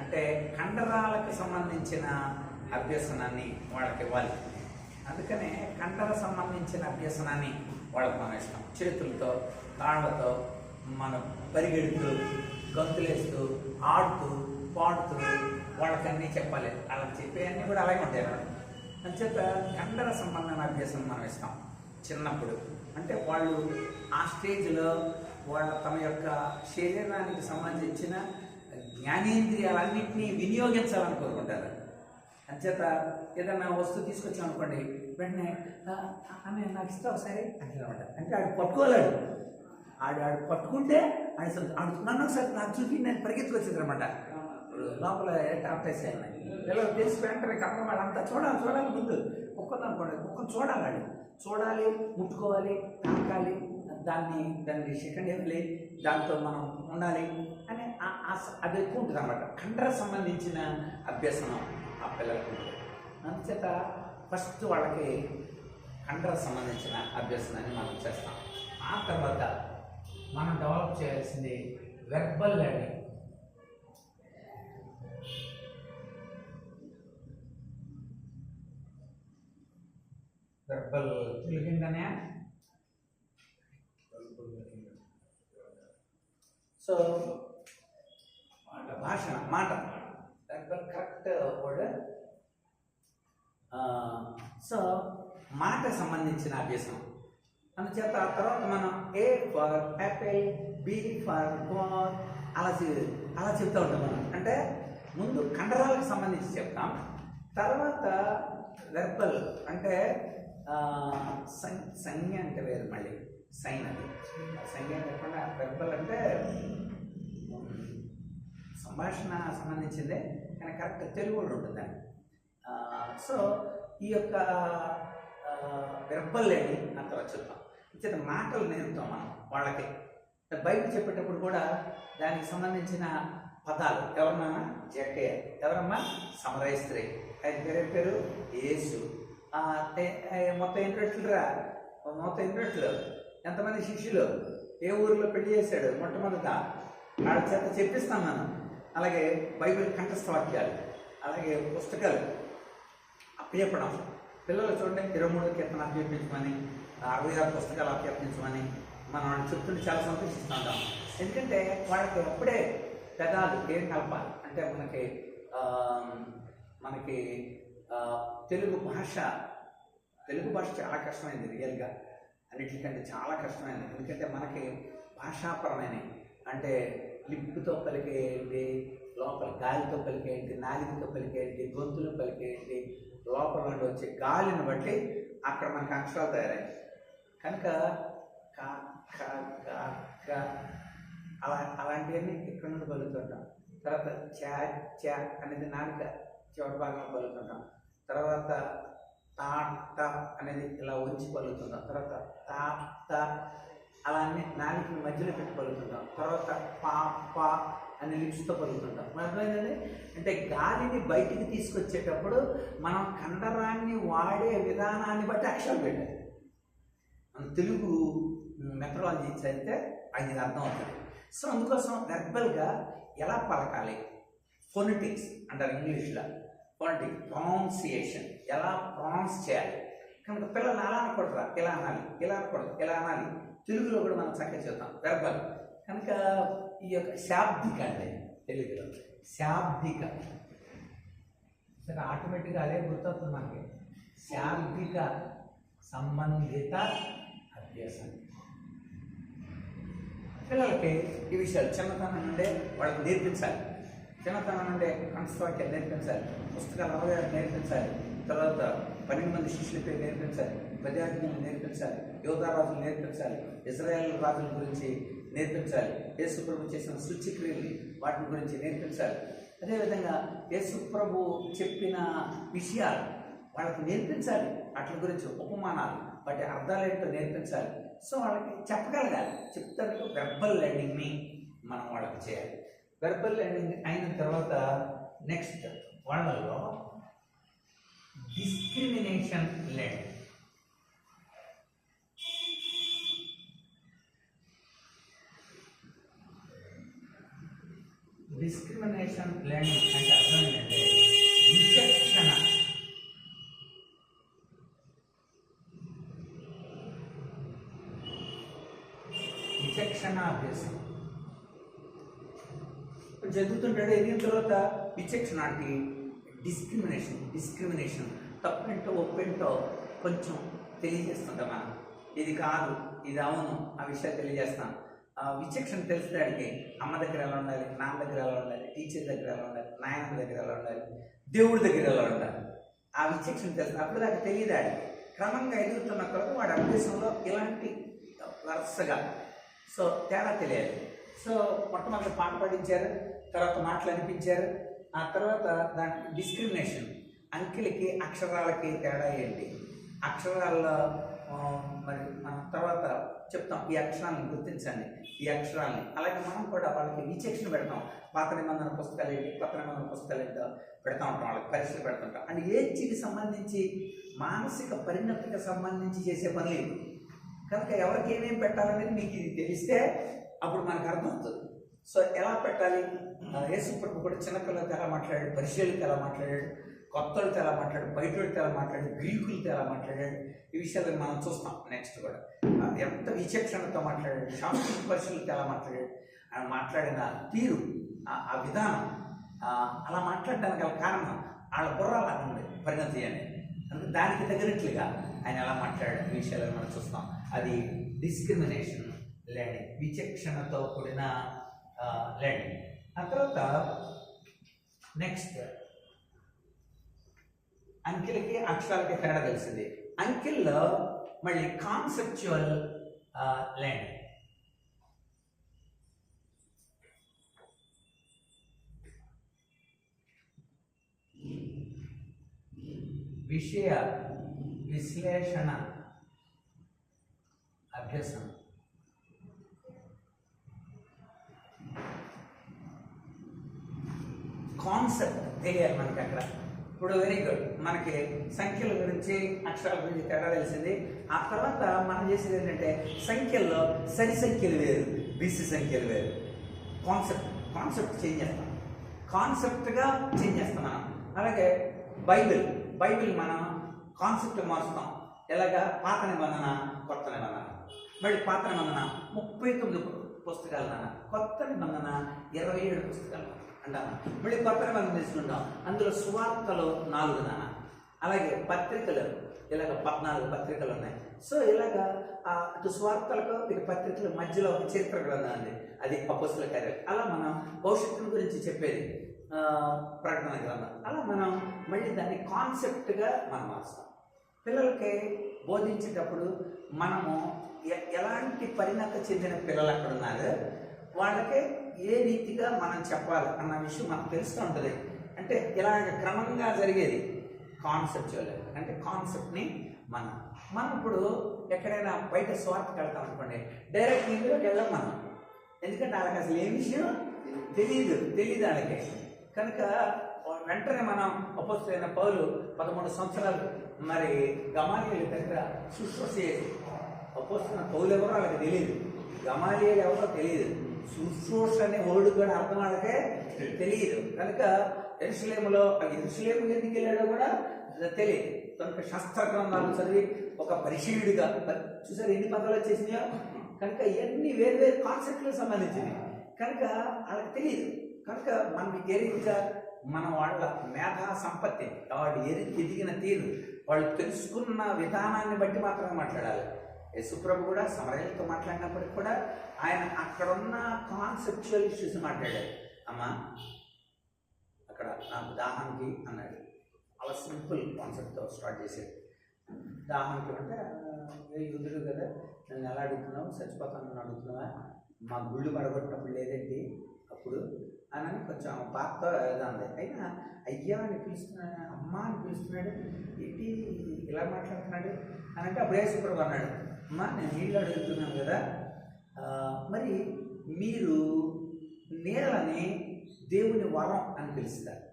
అంటే కండరాలకు సంబంధించిన అభ్యసనాన్ని వాళ్ళకి ఇవ్వాలి. అందుకనే కండర సంబంధించిన అభ్యసనాన్ని వాళ్ళకి మనం ఇస్తాం. చేతులతో, కాళ్ళతో మనం పరిగెడుతూ, గంతులేస్తూ, ఆడుతూ, పాడుతూ వాళ్ళకన్నీ చెప్పాలి. వాళ్ళకి చెప్పేవన్నీ కూడా అలాగే ఉంటాయి అన్నమాట. అంచేత కండర సంబంధమైన అభ్యాసం మనం ఇస్తాం చిన్నప్పుడు. అంటే వాళ్ళు ఆ స్టేజ్లో వాళ్ళ తమ యొక్క శరీరానికి సంబంధించిన జ్ఞానేంద్రియాలన్నింటినీ వినియోగించాలని కోరుకుంటారు. అంచేత ఏదైనా వస్తువు తీసుకొచ్చామనుకోండి, వెంటనే ఆమె నాకు ఇస్తావు సరే అంటే అంటే ఆడు పట్టుకోలేడు. ఆడు పట్టుకుంటే ఆడు నన్ను ఒకసారి నాకు చూపి నేను పరిగెత్తుకొచ్చింది అనమాట. లోపల టాప్టైస్ అయినాయి ఇలా తెలిసి వెంటనే కప్ప వాళ్ళంతా చూడాలి ముందు కుక్కను అనుకోండి, కుక్కను చూడాలి, ముట్టుకోవాలి, తాకాలి, దాన్ని సెకండ్ ఇవ్వాలి, దాంతో మనం ఉండాలి అని అది ఎక్కువ ఉంటుంది అన్నమాట. కండర సంబంధించిన అభ్యసనం ఆ పిల్లలకు ఉంటుంది. అందుచేత ఫస్ట్ వాళ్ళకి కండర సంబంధించిన అభ్యసనాన్ని మనం చేస్తాం. ఆ తర్వాత మనం డెవలప్ చేయాల్సింది వెర్బల్ లెర్నింగ్. వెర్బల్ తెలిగిందనే సో భాషణ మాట వెర్బల్ కరెక్ట్ వర్డ్. సో మాట సంబంధించిన అభ్యాసం. అందుచేత ఆ తర్వాత మనం A for apple, B for ball అలా చెప్తూ ఉంటాం మనం. అంటే ముందు కండరాలకు సంబంధించి చెప్తాం, తర్వాత వెర్బల్ అంటే సంజ్ఞ అంటే వేరు, మళ్ళీ సైన్ అది సంజ్ఞ కాకుండా వెర్బల్ అంటే సంభాషణ సంబంధించిందే కానీ కరెక్ట్ తెలుగు కూడా ఉంటుందని. సో ఈ యొక్క వెర్బల్ అని ఆ తర్వాత చెప్తాం. ఇచ్చిన మాటలు నేర్పుతాం మనం వాళ్ళకి. బైబిల్ చెప్పేటప్పుడు కూడా దానికి సంబంధించిన పదాలు ఎవరన్నా జకే ఎవరమ్మా సమరయ స్త్రీ, ఆయన పేరు యేసు. మొత్తం ఎన్ని రొట్టెలు ఎంతమంది శిష్యులు, ఏ ఊరిలో పెళ్లి చేశాడు మొట్టమొదట వాళ్ళ చేత చెప్పిస్తాం మనం. అలాగే బైబిల్ కంఠస్థ వాక్యాలు, అలాగే పుస్తకాలు అప్పచెప్పడం. పిల్లలు చూడండి 23 కీర్తన అభ్యర్థించమని, 66 పుస్తకాలు అభ్యర్థించమని మనం చెప్తుంటే చాలా సంతోషిస్తూ ఉంటాం. ఎందుకంటే వాళ్ళకి అప్పుడే పెదాలు ఏం కలపాలి అంటే మనకి తెలుగు భాష చాలా కష్టమైంది రియల్గా, అన్నిటికంటే చాలా కష్టమైనది. ఎందుకంటే మనకి భాషాపరమైన అంటే లిప్తో పలికేయండి, లోపల గాలితో పలికేయండి, నాలికతో పలికేయండి, గొంతులో పలికేయండి, లోపల నుండి వచ్చే గాలిని బట్టి అక్కడ మనకి అక్షరాలు తయారయ్యాయి. కనుక అలాంటివన్నీ ఇక్కడ నుండి పలుకుతుంటాం. తర్వాత చా అనేది నాలుక చివరి భాగంలో పలుకుతుంటాం. తర్వాత తా అనేది ఇలా ఉంచి పలుకుతుంటాం. తర్వాత తా అలా అన్ని నాలుకని మధ్యలో పెట్టి పలుకుతుంటాం. తర్వాత పా అని లిప్స్తో పలుకుతుంటాం. అర్థమైందండి? అంటే గాలిని బయటికి తీసుకొచ్చేటప్పుడు మనం కండరాన్ని వాడే విధానాన్ని బట్టి అక్షరాలు పెట్టాలి. మన తెలుగు మెథడాలజీ చదివితే అది అర్థం అవుతుంది. సో అందుకోసం వెర్బల్గా ఎలా పలకాలి, ఫొనెటిక్స్ అంటారు ఇంగ్లీష్లో, ఫొనెటిక్స్ ప్రొనౌన్సియేషన్ ఎలా ప్రొనౌన్స్ చేయాలి. కనుక పిల్లలు అలా అనకూడదురా, ఇలా అనాలి, ఇలా అనకూడదు, ఇలా అనాలి. తెలుగులో కూడా మనం చక్కగా చెప్తాం వెర్బల్. కనుక ఈ యొక్క శాబ్దిక అంటే తెలుగులో శాబ్దిక సరే ఆటోమేటిక్గా అదే గుర్తొస్తుంది మనకి. శాబ్దిక సంబంధిత అభ్యాసం పిల్లలకి ఈ విషయాలు చిన్నతనం నుండే వాళ్ళకి నేర్పించాలి. చిన్నతనం నుండే కంఠవాక్యాలు నేర్పించాలి, పుస్తకాలు అవగాహన నేర్పించాలి, తర్వాత 12 మంది శిష్యుల పేరు నేర్పించాలి, ప్రజాజ్ఞలు నేర్పించాలి, యోధారాజులు నేర్పించాలి, ఇజ్రాయేల్ రాజుల గురించి నేర్పించాలి, యేసుప్రభు చేసిన సూచక్రియలు వాటి గురించి నేర్పించాలి. అదేవిధంగా యేసుప్రభు చెప్పిన విషయాలు వాళ్ళకి నేర్పించాలి, వాటి గురించి ఉపమానాలు, వాటి అర్థాలు ఏంటో నేర్పించాలి. సో వాళ్ళకి చెప్పగలగాలి. చెప్తారు వెర్బల్ లెర్నింగ్ని మనం వాళ్ళకి చేయాలి. వెర్బల్ లెర్నింగ్ అయిన తర్వాత నెక్స్ట్ వాళ్ళలో డిస్క్రిమినేషన్ లెర్నింగ్. డిస్క్రిమినేషన్ లెర్నింగ్ అంటే అర్థం ఏంటంటే విచక్షణ. విచక్షణ అభ్యాసం చదువుతుంటాడు. ఎదిగిన తర్వాత విచక్షణ అంటే డిస్క్రిమినేషన్ తప్పేంటో ఒప్పేంటో కొంచెం తెలియజేస్తుంటాం మనం. ఇది కాదు, ఇది అవును, ఆ విషయాలు తెలియజేస్తాం. విచక్షణ తెలిసేదానికి అమ్మ దగ్గర ఎలా ఉండాలి, నాన్న దగ్గర ఎలా ఉండాలి, టీచర్ దగ్గర ఎలా ఉండాలి, నాయన దగ్గర ఎలా ఉండాలి, దేవుడి దగ్గర ఎలా ఉండాలి, ఆ విచక్షణ తెలుసు. అప్పుడు దాకా తెలియదాడి. క్రమంగా ఎదుగుతున్న కొరకు వాడి అభ్యాసంలో ఇలాంటి వరుసగా సో తేడా తెలియాలి. సో మొట్టమొదటి పాట పాడించారు, తర్వాత మాటలు అనిపించారు, ఆ తర్వాత దాని డిస్క్రిమినేషన్. అంకెలకి అక్షరాలకి తేడా ఏంటి, అక్షరాల్లో మరి మనం తర్వాత చెప్తాం ఈ అక్షరాలను గుర్తించండి, ఈ అక్షరాలని. అలాగే మనం కూడా వాళ్ళకి విచక్షణ పెడతాం. పాత నిబంధన పుస్తకాలు ఏంటి, కొత్త నిబంధన పుస్తకాలు ఏంటో పెడతా ఉంటాం, వాళ్ళకి పరీక్షలు పెడుతుంటాం. అండ్ ఏజ్కి సంబంధించి మానసిక పరిణతికి సంబంధించి చేసే పనులు ఇవి. కనుక ఎవరికి ఏమేమి పెట్టాలనేది మీకు ఇది తెలిస్తే అప్పుడు మనకు అర్థమవుతుంది. సో ఎలా పెట్టాలి, యేసుప్రభు కూడా చిన్నపిల్లలతో ఎలా మాట్లాడాడు, పరిచయులతో ఎలా మాట్లాడాడు, కొత్త వాళ్ళతో ఎలా మాట్లాడాడు, బయట వాళ్ళతో ఎలా మాట్లాడాడు, గ్రీకులతో ఎలా మాట్లాడాడు, ఈ విషయాలను మనం చూస్తాం. నెక్స్ట్ కూడా ఎంత విచక్షణతో మాట్లాడాడు, శాస్త్రీయ పరిశీలనతో ఎలా మాట్లాడాడు, ఆయన మాట్లాడిన తీరు, ఆ విధానం, అలా మాట్లాడడానికి గల కారణం వాళ్ళ బుర్రలా ఉంది పరిణతి అనేది. అందుకే దానికి తగినట్లుగా ఆయన ఎలా మాట్లాడాడు ఈ విషయాలను మనం చూస్తాం. అది డిస్క్రిమినేషన్ లెర్నింగ్, విచక్షణతో కూడిన లెర్నింగ్. ఆ తర్వాత నెక్స్ట్ అంకెలకి అక్షరాలకి తేడా తెలిసింది. అంకెల్లో మళ్ళీ కాన్సెప్చువల్ లెర్నింగ్. విషయ విశ్లేషణ అభ్యాసం. కాన్సెప్ట్ తెలియాలి మనకి అక్కడ. ఇప్పుడు వెరీ గుడ్, మనకి సంఖ్యల గురించి అక్షరాల గురించి తేడా తెలిసింది. ఆ తర్వాత మనం చేసేది ఏంటంటే సంఖ్యల్లో సరి సంఖ్యలు వేరు, బీసీ సంఖ్యలు వేరు. కాన్సెప్ట్ చేంజ్ చేస్తాం, కాన్సెప్ట్గా చేంజ్ చేస్తాం మనం. అలాగే బైబిల్ మనం కాన్సెప్ట్ మారుస్తాం. ఎలాగా, పాత నిబంధన కొత్త నిబంధన. మళ్ళీ పాత నిబంధన 39 పుస్తకాలు నాన్న, కొత్త నిబంధన 27 పుస్తకాలు అంటాను. మళ్ళీ కొత్త నిబంధన తీసుకుంటాం, అందులో సువార్తలు 4 నాన్న, అలాగే పత్రికలు ఇలాగ 14 పత్రికలు ఉన్నాయి. సో ఇలాగా అటు సువార్తలకు ఇటు పత్రికల మధ్యలో ఒక చరిత్ర గ్రంథం ఉంది, అది అపోస్తల కార్యాలు. అలా మనం భవిష్యత్తు గురించి చెప్పేది ప్రకటన గ్రంథం. అలా మనం మళ్ళీ దాన్ని కాన్సెప్ట్గా మనం మార్స్తాం. పిల్లలకి బోధించేటప్పుడు మనము ఎలాంటి పరిణత చెందిన పిల్లలు అక్కడ ఉన్నారు, వాళ్ళకి ఏ రీతిగా మనం చెప్పాలి అన్న విషయం మనకు తెలుస్తూ ఉంటుంది. అంటే ఇలాగ క్రమంగా జరిగేది కాన్సెప్చువల్. అంటే కాన్సెప్ట్ని మనం ఇప్పుడు ఎక్కడైనా బయట స్వార్థకి వెళ్తాం అనుకోండి, డైరెక్ట్ ఇందులోకి వెళ్ళాం మనం, ఎందుకంటే వాళ్ళకి అసలు ఏ విషయం తెలియదు వాళ్ళకి. కనుక వెంటనే మనం అపోస్తలుడైన పౌలు 13 సంవత్సరాలు మరి గమాలియేలు దగ్గర శుశ్రూష చేసి, అపోస్తలుడైన పౌలు ఎవరో వాళ్ళకి తెలియదు, గమాలియేలు ఎవరో తెలియదు, శుశ్రూష అనే వర్డ్ కూడా అర్థం వాళ్ళకే తెలియదు. కనుక యెరూషలేములో యెరూషలేముకి ఎందుకు వెళ్ళాడో కూడా తెలియదు. కనుక శాస్త్ర గ్రంథాలు చదివి ఒక పరిశీలుడిగా చూసారు ఎన్ని పదాలు వచ్చేసినాయో. కనుక ఇవన్నీ వేరు కాన్సెప్ట్లకు సంబంధించినవి, కనుక వాళ్ళకి తెలియదు. కనుక మనం ఏ రీతిగా మన వాళ్ళ మేధా సంపత్తిని, వాళ్ళు ఎదిగిన తీరు, వాళ్ళు తెలుసుకున్న విధానాన్ని బట్టి మాత్రమే మాట్లాడాలి. యేసుప్రభు కూడా సమరయులతో మాట్లాడినప్పటికి కూడా ఆయన అక్కడున్న కాన్సెప్చువల్ ఇష్యూస్ మాట్లాడాడు. అమ్మా అక్కడ నాకు దాహానికి అన్నాడు, అలా సింపుల్ కాన్సెప్ట్తో స్టార్ట్ చేశాడు. దాహానికి అంటే యుద్ధుడు కదా, నన్ను ఎలా అడుగుతున్నావు, చచ్చిపోతాను అడుగుతున్నావా, మా గుళ్ళు పడగొట్టినప్పుడు లేదండి అప్పుడు అని కొంచెం బాధతో ఏదంది. అయినా అయ్యా అని పిలుస్తున్నాడు, అమ్మ అని పిలుస్తున్నాడు, ఏంటి ఇలా మాట్లాడుతున్నాడు అని అంటే అప్పుడు యేసుప్రభు అన్నాడు, అమ్మా నేను నీళ్ళు అడుగుతున్నాను కదా, మరి మీరు నీళ్ళని దేవుని వరం అని పిలుస్తారు,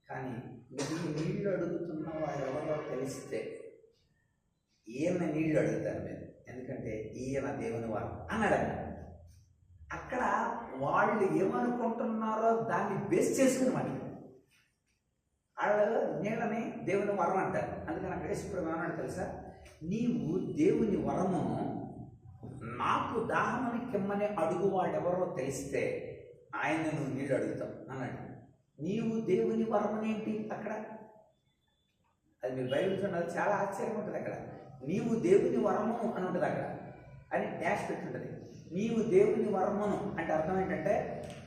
కానీ మీరు నీళ్ళు అడుగుతున్న వాళ్ళు ఎవరో తెలిస్తే ఈయన నీళ్ళు అడుగుతారు మీరు, ఎందుకంటే ఈయన దేవుని వరం అన్నాడు. అక్కడ వాళ్ళు ఏమనుకుంటున్నారో దాన్ని బేస్ చేసుకుని మాట వాళ్ళు నీళ్ళని దేవుని వరం అంటారు. అందుకని అక్కడ యేసుప్రభు అన్నాడు తెలుసా, నీవు దేవుని వరము నాకు దాహమని కిమ్మని అడుగు వాళ్ళెవరో తెలిస్తే ఆయన నువ్వు నీళ్ళు అడుగుతావు అన్నాడు. నీవు దేవుని వరమనేంటి అక్కడ, అది మీరు బైబిల్ చూడాలి, చాలా ఆశ్చర్యం ఉంటుంది. అక్కడ నీవు దేవుని వరము అని ఉంటుంది, అక్కడ అని డాష్ పెట్టుంటుంది. నీవు దేవుని వరమును అంటే అర్థం ఏంటంటే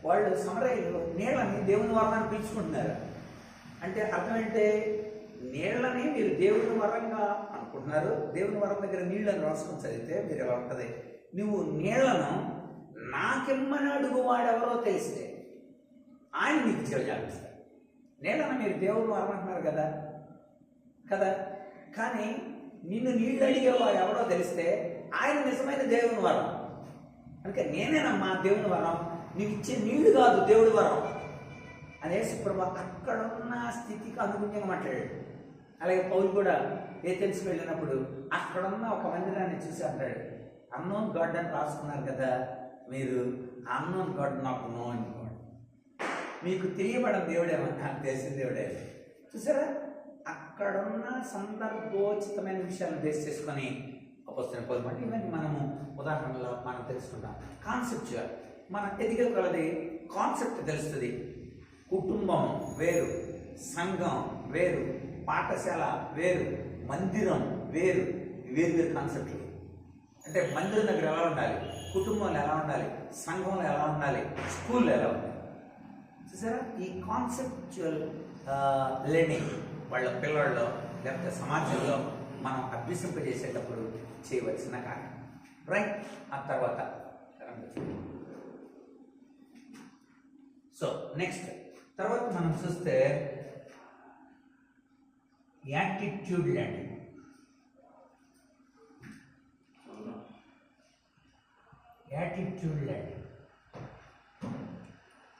వాళ్ళు సమరయులు నీళ్ళని దేవుని వరమని పిలుచుకుంటున్నారు. అంటే అర్థం ఏంటంటే నీళ్ళని మీరు దేవుని వరంగా అనుకుంటున్నారు, దేవుని వరం దగ్గర నీళ్ళని రాసుకొని చదివితే మీరు ఎలా ఉంటుంది, నువ్వు నీళ్లను నాకెమ్మని అడుగు వాడెవరో తెలిస్తే ఆయన నీకు చేయాలిస్తారు. నీళ్ళను మీరు దేవుని వరం అంటున్నారు కదా కదా, కానీ నిన్ను నీళ్ళు అడిగేవాడు ఎవరో తెలిస్తే ఆయన నిజమైన దేవుని వరం. అందుకే నేనేనమ్మా దేవుని వరం, నీవు ఇచ్చే నీళ్లు కాదు దేవుడి వరం అని యేసుప్రభు అక్కడున్న స్థితికి అనుగుణంగా మాట్లాడాడు. అలాగే పౌలు కూడా ఏథెన్స్కి వెళ్ళినప్పుడు అక్కడున్న ఒక మందిరాన్ని చూసి అంటాడు, అన్నోన్ గాడ్ అని రాసుకున్నారు కదా మీరు, అన్నోన్ గాడ్ నాకు నోన్ గాడ్, మీకు తెలియబడిన దేవుడేమో నాకు తెలిసిన దేవుడే. చూసారా, అక్కడున్న సందర్భోచితమైన విషయాలను బేస్ చేసుకొని అపోస్తలుడైన పౌలు మాట ఇవన్నీ మనము ఉదాహరణలో మనం తెలుసుకుంటాం. కాన్సెప్చువల్ మన ఎదిగే కొలది కాన్సెప్ట్ తెలుస్తుంది. కుటుంబం వేరు, సంఘం వేరు, పాఠశాల వేరు, మందిరం వేరు, వేరు కాన్సెప్ట్లు. అంటే మందిరం దగ్గర ఎలా ఉండాలి, కుటుంబంలో ఎలా ఉండాలి, సంఘంలో ఎలా ఉండాలి, స్కూల్లో ఎలా ఉండాలి. చూసారా, ఈ కాన్సెప్చువల్ లెర్నింగ్ వాళ్ళ పిల్లల్లో లేకపోతే సమాజంలో మనం అభ్యసింపజేసేటప్పుడు చేయవలసిన కార్యం. రైట్, ఆ తర్వాత సో నెక్స్ట్ తర్వాత మనం చూస్తే attitude learning. Attitude learning,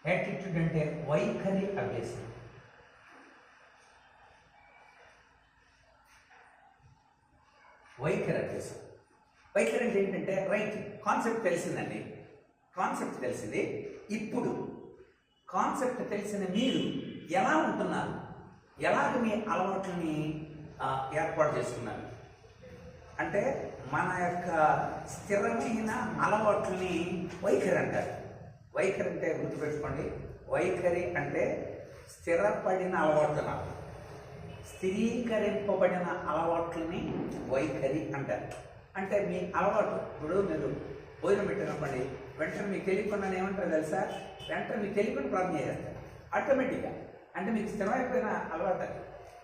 attitude అంటే వైఖరి అభ్యసనం. వైఖరి అభ్యాసం. వైఖరి అంటే ఏంటంటే రైట్ కాన్సెప్ట్ తెలిసిందండి, కాన్సెప్ట్ తెలిసింది, ఇప్పుడు కాన్సెప్ట్ తెలిసిన మీరు ఎలా ఉంటున్నారు, ఎలాగ మీ అలవాట్లని ఏర్పాటు చేసుకున్నారు అంటే మన యొక్క స్థిరమైన అలవాట్లని వైఖరి అంటారు. వైఖరి అంటే గుర్తుపెట్టుకోండి, వైఖరి అంటే స్థిరపడిన అలవాట్లు, స్థిరీకరింపబడిన అలవాట్లని వైఖరి అంటారు. అంటే మీ అలవాటు, ఇప్పుడు మీరు భోజనం పెట్టినప్పండి, వెంటనే మీకు తెలియకుండా ఏమంటారు తెలుసా, వెంటనే మీకు తెలియకుండా ప్రార్థన చేస్తారు ఆటోమేటిక్గా. అంటే మీకు స్థిరమైపోయిన అలవాటు.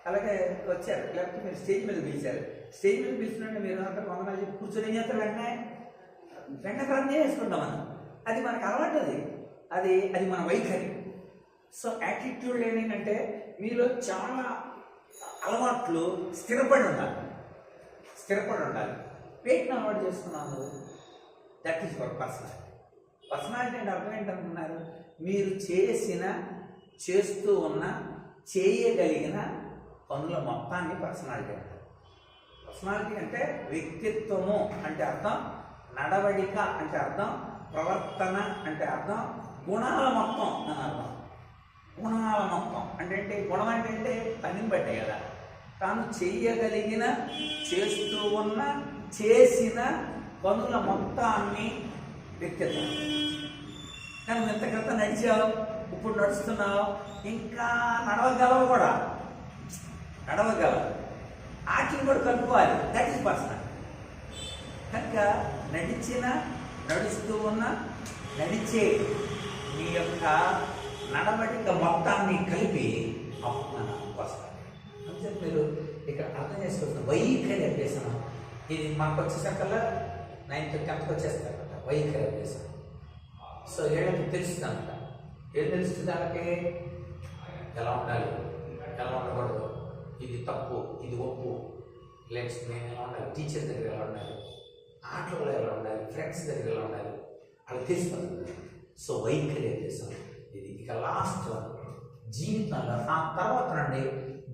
అలాగే వచ్చారు, లేకపోతే మీరు స్టేజ్ మీద పిలిచారు, స్టేజ్ మీద పిలిచినట్టు మీరు అందరూ వందనాలు చెప్పి కూర్చొని ఏం చేస్తారు, వెంటనే ప్రార్థన చేసుకుంటాం మనం. అది మనకు అలవాటు, అది మన వైఖరి. సో యాటిట్యూడ్ ఏంటంటే మీలో చాలా అలవాట్లు స్థిరపడి ఉండాలి. వేటిని అలవాటు చేసుకున్నాను, that is your personality. Personality అంటే అర్థం ఏంటనుకున్నారు, మీరు చేస్తూ ఉన్న చేయగలిగిన పనుల మొత్తాన్ని పర్సనాలిటీ అంటారు. పర్సనాలిటీ అంటే వ్యక్తిత్వము అంటే అర్థం, నడవడిక అంటే అర్థం, ప్రవర్తన అంటే అర్థం, గుణాల మొత్తం అని అర్థం. గుణాల మొత్తం అంటే గుణం అంటే పనిని బట్టే కదా. తాను చేయగలిగిన, చేస్తూ ఉన్న, చేసిన పనుల మొత్తాన్ని వ్యక్తిత్వం. కానీ ఎంత క్రితం నడిచావు, ఇప్పుడు నడుస్తున్నావు, ఇంకా నడవగలవు కూడా, ఆటలు కూడా కలుపుకోవాలి. That is personal. కనుక నడుస్తూ ఉన్న, నడిచే మీ యొక్క నడవడిక మొత్తాన్ని కలిపి పర్సనల్. అంటే మీరు ఇక్కడ అర్థం చేసుకోవచ్చు, వైఖరి అభ్యసనం. ఇది మనకు వచ్చేసరికల్లా 9th 10th వచ్చేస్తారన్నమాట వైఖరి అభ్యసనం. సో ఏళ్ళకి తెలుస్తుందన్నమాట. ఏం తెలుస్తుంది వాళ్ళకి, ఎలా ఉండాలి, ఎలా ఉండకూడదు, ఇది తప్పు, ఇది ఒప్పు, లేకపోతే నేను ఎలా ఉండాలి, టీచర్ దగ్గర ఎలా ఉండాలి, ఆటలలో ఎలా ఉండాలి, ఫ్రెండ్స్ దగ్గర ఎలా ఉండాలి, అలా తెలిసిపోతుంది. సో వైఖరి అభ్యసనం ఇది. ఇక లాస్ట్ వన్ జీవితంలో, ఆ తర్వాత నుండి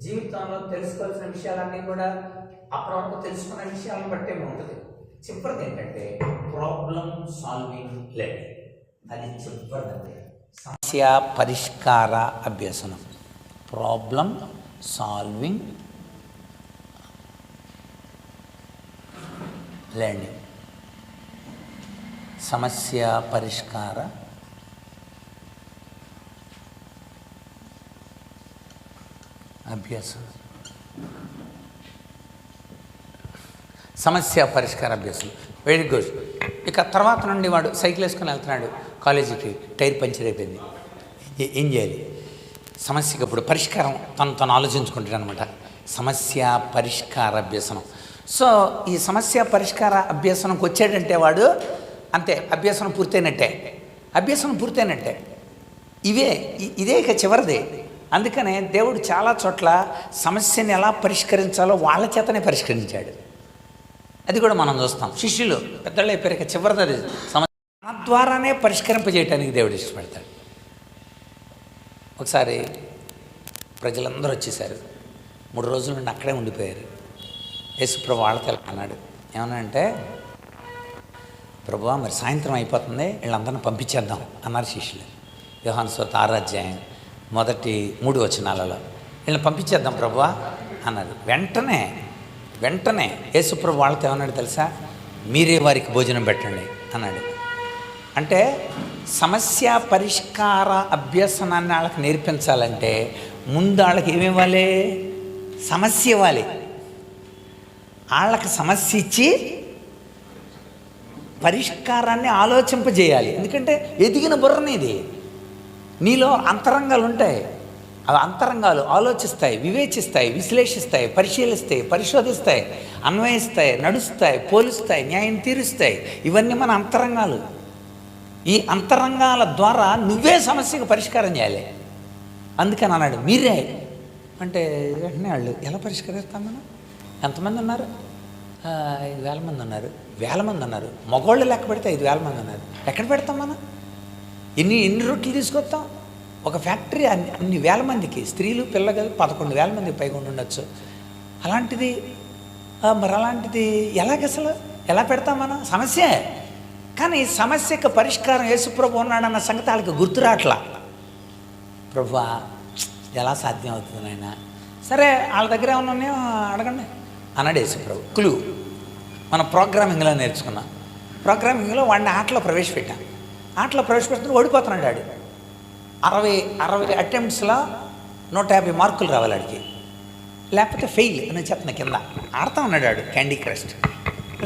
జీవితంలో తెలుసుకోవాల్సిన విషయాలన్నీ కూడా అప్పటి వరకు తెలుసుకున్న విషయాలను బట్టే ఉంటుంది. చివరిది ఏంటంటే ప్రాబ్లం సాల్వింగ్ లెర్నింగ్. అది చివరిదండి, సమస్య పరిష్కార అభ్యసనం. ప్రాబ్లం సాల్వింగ్ లెర్నింగ్, సమస్య పరిష్కార అభ్యాసం. సమస్య పరిష్కార అభ్యాసం, వెరీ గుడ్. ఇక తర్వాత నుండి వాడు సైకిల్ వేసుకొని వెళ్తున్నాడు కాలేజీకి, టైర్ పంచర్ అయిపోయింది, ఏం చేయాలి, సమస్యకి ఇప్పుడు పరిష్కారం తను ఆలోచించుకుంటాడు అనమాట. సమస్య పరిష్కార అభ్యసనం. సో ఈ సమస్య పరిష్కార అభ్యసనంకి వచ్చాడంటే వాడు అంతే, అభ్యసనం పూర్తయినట్టే. ఇదే ఇక చివరిదే. అందుకనే దేవుడు చాలా చోట్ల సమస్యని ఎలా పరిష్కరించాలో వాళ్ళ చేతనే పరిష్కరించాడు. అది కూడా మనం చూస్తాం. శిష్యులు పెద్దలు అయిపోయారు, ఇక చివరిది సమస్య మన ద్వారానే పరిష్కరింపజేయటానికి దేవుడు ఇష్టపడతాడు. ఒకసారి ప్రజలందరూ వచ్చేసారు, 3 రోజుల నుండి అక్కడే ఉండిపోయారు. యేసుప్రభు వాళ్ళతో అన్నాడు, ఏమనంటే, ప్రభువా మరి సాయంత్రం అయిపోతుంది, వీళ్ళందరినీ పంపించేద్దాం అన్నారు శిష్యులు. యోహాను సువార్త 6వ అధ్యాయం మొదటి 3 వచనాలలో వీళ్ళని పంపించేద్దాం ప్రభువా అన్నారు. వెంటనే యేసుప్రభు వాళ్ళతో ఏమన్నాడు తెలుసా, మీరే వారికి భోజనం పెట్టండి అన్నాడు. అంటే సమస్య పరిష్కార అభ్యసనాన్ని వాళ్ళకి నేర్పించాలంటే ముందు వాళ్ళకి ఏమివ్వాలి, సమస్య ఇవ్వాలి. వాళ్ళకి సమస్య ఇచ్చి పరిష్కారాన్ని ఆలోచింపజేయాలి. ఎందుకంటే ఎదిగిన బుర్రనేది, నీలో అంతరంగాలు ఉంటాయి. ఆ అంతరంగాలు ఆలోచిస్తాయి, వివేచిస్తాయి, విశ్లేషిస్తాయి, పరిశీలిస్తాయి, పరిశోధిస్తాయి, అన్వయిస్తాయి, నడుస్తాయి, పోలుస్తాయి, న్యాయం తీరుస్తాయి. ఇవన్నీ మన అంతరంగాలు. ఈ అంతరంగాల ద్వారా నువ్వే సమస్యకు పరిష్కారం చేయాలి. అందుకని అన్నాడు మీరే అంటే, వెంటనే వాళ్ళు ఎలా పరిష్కరిస్తాం మనం? ఎంతమంది ఉన్నారు? 5,000 మంది ఉన్నారు. 1,000 మంది ఉన్నారు. మగవాళ్ళు లెక్క పెడితే 5,000 మంది ఉన్నారు. ఎక్కడ పెడతాం మనం? ఎన్ని రొట్టెలు తీసుకొస్తాం? ఒక ఫ్యాక్టరీ అన్ని వేల మందికి, స్త్రీలు పిల్లలు 11,000 మందికి పైగా ఉండొచ్చు. అలాంటిది ఎలా పెడతాం మనం? సమస్య. కానీ సమస్యకు పరిష్కారం యేసుప్రభు ఉన్నాడన్న సంగతి వాళ్ళకి గుర్తురాట్లా. ప్రభువా ఎలా సాధ్యం అవుతుంది నాయన? సరే వాళ్ళ దగ్గర ఏమన్నా ఉన్నాయో అడగండి అన్నాడు యేసుప్రభు. క్లూ మనం ప్రోగ్రామింగ్లో నేర్చుకున్నాం. ప్రోగ్రామింగ్లో వాడిని ఆటలో ప్రవేశపెట్టాం. ఆటలో ప్రవేశపెడుతున్న ఓడిపోతున్నాడు వాడు. 60 అటెంప్ట్స్లో 150 మార్కులు రావాలి వాడికి, లేకపోతే ఫెయిల్ అని చెప్తున్నా. కింద ఆడుతూ ఉన్నాడు వాడు క్యాండీ క్రష్,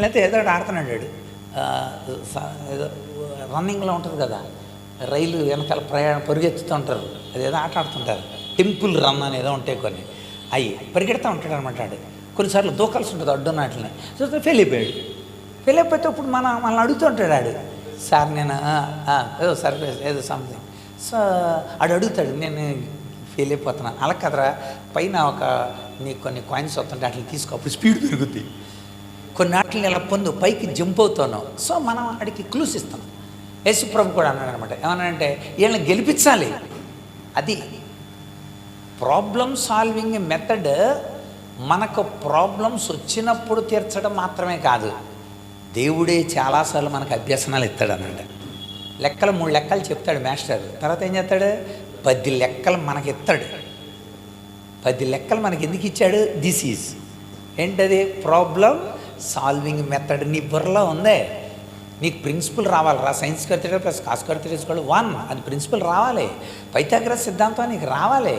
లేకపోతే ఏదో ఒకటి ఆడుతున్నాడు వాడు. ఏదో రన్నింగ్లో ఉంటుంది కదా, రైలు వెనకాల పరిగెత్తుతూ ఉంటారు, అదేదో ఆట ఆడుతుంటారు, టెంపుల్ రన్ అని ఏదో ఉంటాయి కొన్ని, అవి పరిగెడుతూ ఉంటాడు అనమాట వాడు. కొన్నిసార్లు దూకాల్సి ఉంటుంది అడ్డున్న వాటిని. చూస్తే ఫెయిల్ అయిపోయాడు. ఫెయిల్ అయిపోతే ఇప్పుడు మనల్ని అడుగుతూ ఉంటాడు వాడు, సార్ నేను ఏదో సర్వీస్ ఏదో సంథింగ్. సో వాడు అడుగుతాడు, నేను ఫెయిల్ అయిపోతున్నాను. అలా కదరా, పైన నీకు కొన్ని కాయిన్స్ వస్తుంటే వాటిని తీసుకో, అప్పుడు స్పీడ్ పెరుగుద్ది. కొన్ని వాటిని ఇలా పొందు, పైకి జంప్ అవుతాను. సో మనం వాడికి క్లూస్ ఇస్తాం. యేసుప్రభు కూడా అన్నాడు అనమాట, ఏమన్నాడంటే వీళ్ళని గెలిపించాలి. అది ప్రాబ్లమ్ సాల్వింగ్ మెథడ్. మనకు ప్రాబ్లమ్స్ వచ్చినప్పుడు తీర్చడం మాత్రమే కాదు, దేవుడే చాలాసార్లు మనకు అభ్యసనాలు ఇస్తాడు అన్నమాట. 3 లెక్కలు చెప్తాడు మాస్టర్, తర్వాత ఏం చేస్తాడు, 10 లెక్కలు మనకి ఇస్తాడు. 10 లెక్కలు మనకి ఎందుకు ఇచ్చాడు? దిస్ ఈజ్ ఏంటది? Problem solving method. నీ బుర్రలో ఉందే, నీకు ప్రిన్సిపల్ రావాలి. Science square theta plus cos square theta equal 1 అది ప్రిన్సిపల్ రావాలి. పైథాగరస్ సిద్ధాంతం నీకు రావాలి.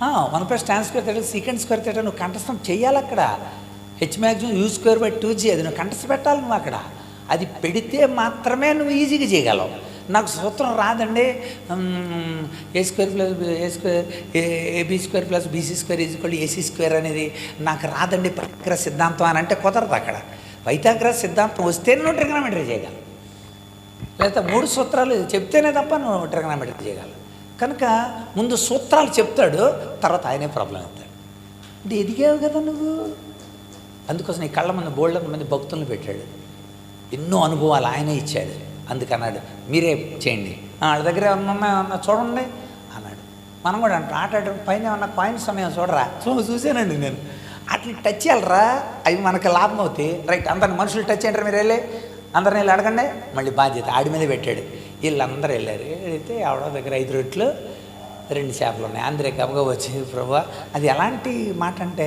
1 + tan square theta secant square theta నువ్వు కంఠస్థం చెయ్యాలి. అక్కడ హెచ్ మ్యాక్సిమం u²/2g అది నువ్వు కంఠస్థ పెట్టాలి. నువ్వు అక్కడ అది పెడితే మాత్రమే నువ్వు ఈజీగా చేయగలవు. నాకు సూత్రం రాదండి, AB² + BC² AC² అనేది నాకు రాదండి పైథాగరస్ సిద్ధాంతం అని అంటే కుదరదు. అక్కడ పైథాగరస్ సిద్ధాంతం వస్తేనే నువ్వు ట్రిగనామెట్రీ చేయగలవు, లేకపోతే 3 సూత్రాలు చెప్తేనే తప్ప నువ్వు ట్రిగనామెట్రీ చేయగలవు. కనుక ముందు సూత్రాలు చెప్తాడు, తర్వాత ఆయనే ప్రాబ్లం అవుతాడు. అంటే ఎదిగావు కదా నువ్వు. అందుకోసం నీ కళ్ళ ముందు బోల్డ్ మంది భక్తులను పెట్టాడు, ఎన్నో అనుభవాలు ఆయనే ఇచ్చాడు. అందుకన్నాడు మీరే చేయండి, వాళ్ళ దగ్గర ఏమన్నా చూడండి అన్నాడు. మనం కూడా అంటే ఆట పైన ఏమన్నా కాయిన్స్ సమయం చూడరా, చూసానండి నేను. అట్లా టచ్ చేయాలరా, అవి మనకు లాభం అవుతాయి. రైట్, అందరిని మనుషులు టచ్ చేయండి మీరు వెళ్ళి, అందరిని వెళ్ళి అడగండి. మళ్ళీ బాధ్యత ఆడి మీద పెట్టాడు. వీళ్ళందరూ వెళ్ళారు. వెళితే ఆవిడ దగ్గర 5 రొట్టెలు 2 చేపలు ఉన్నాయి. అందరే గబగబా వచ్చి, ప్రభా అది ఎలాంటి మాట అంటే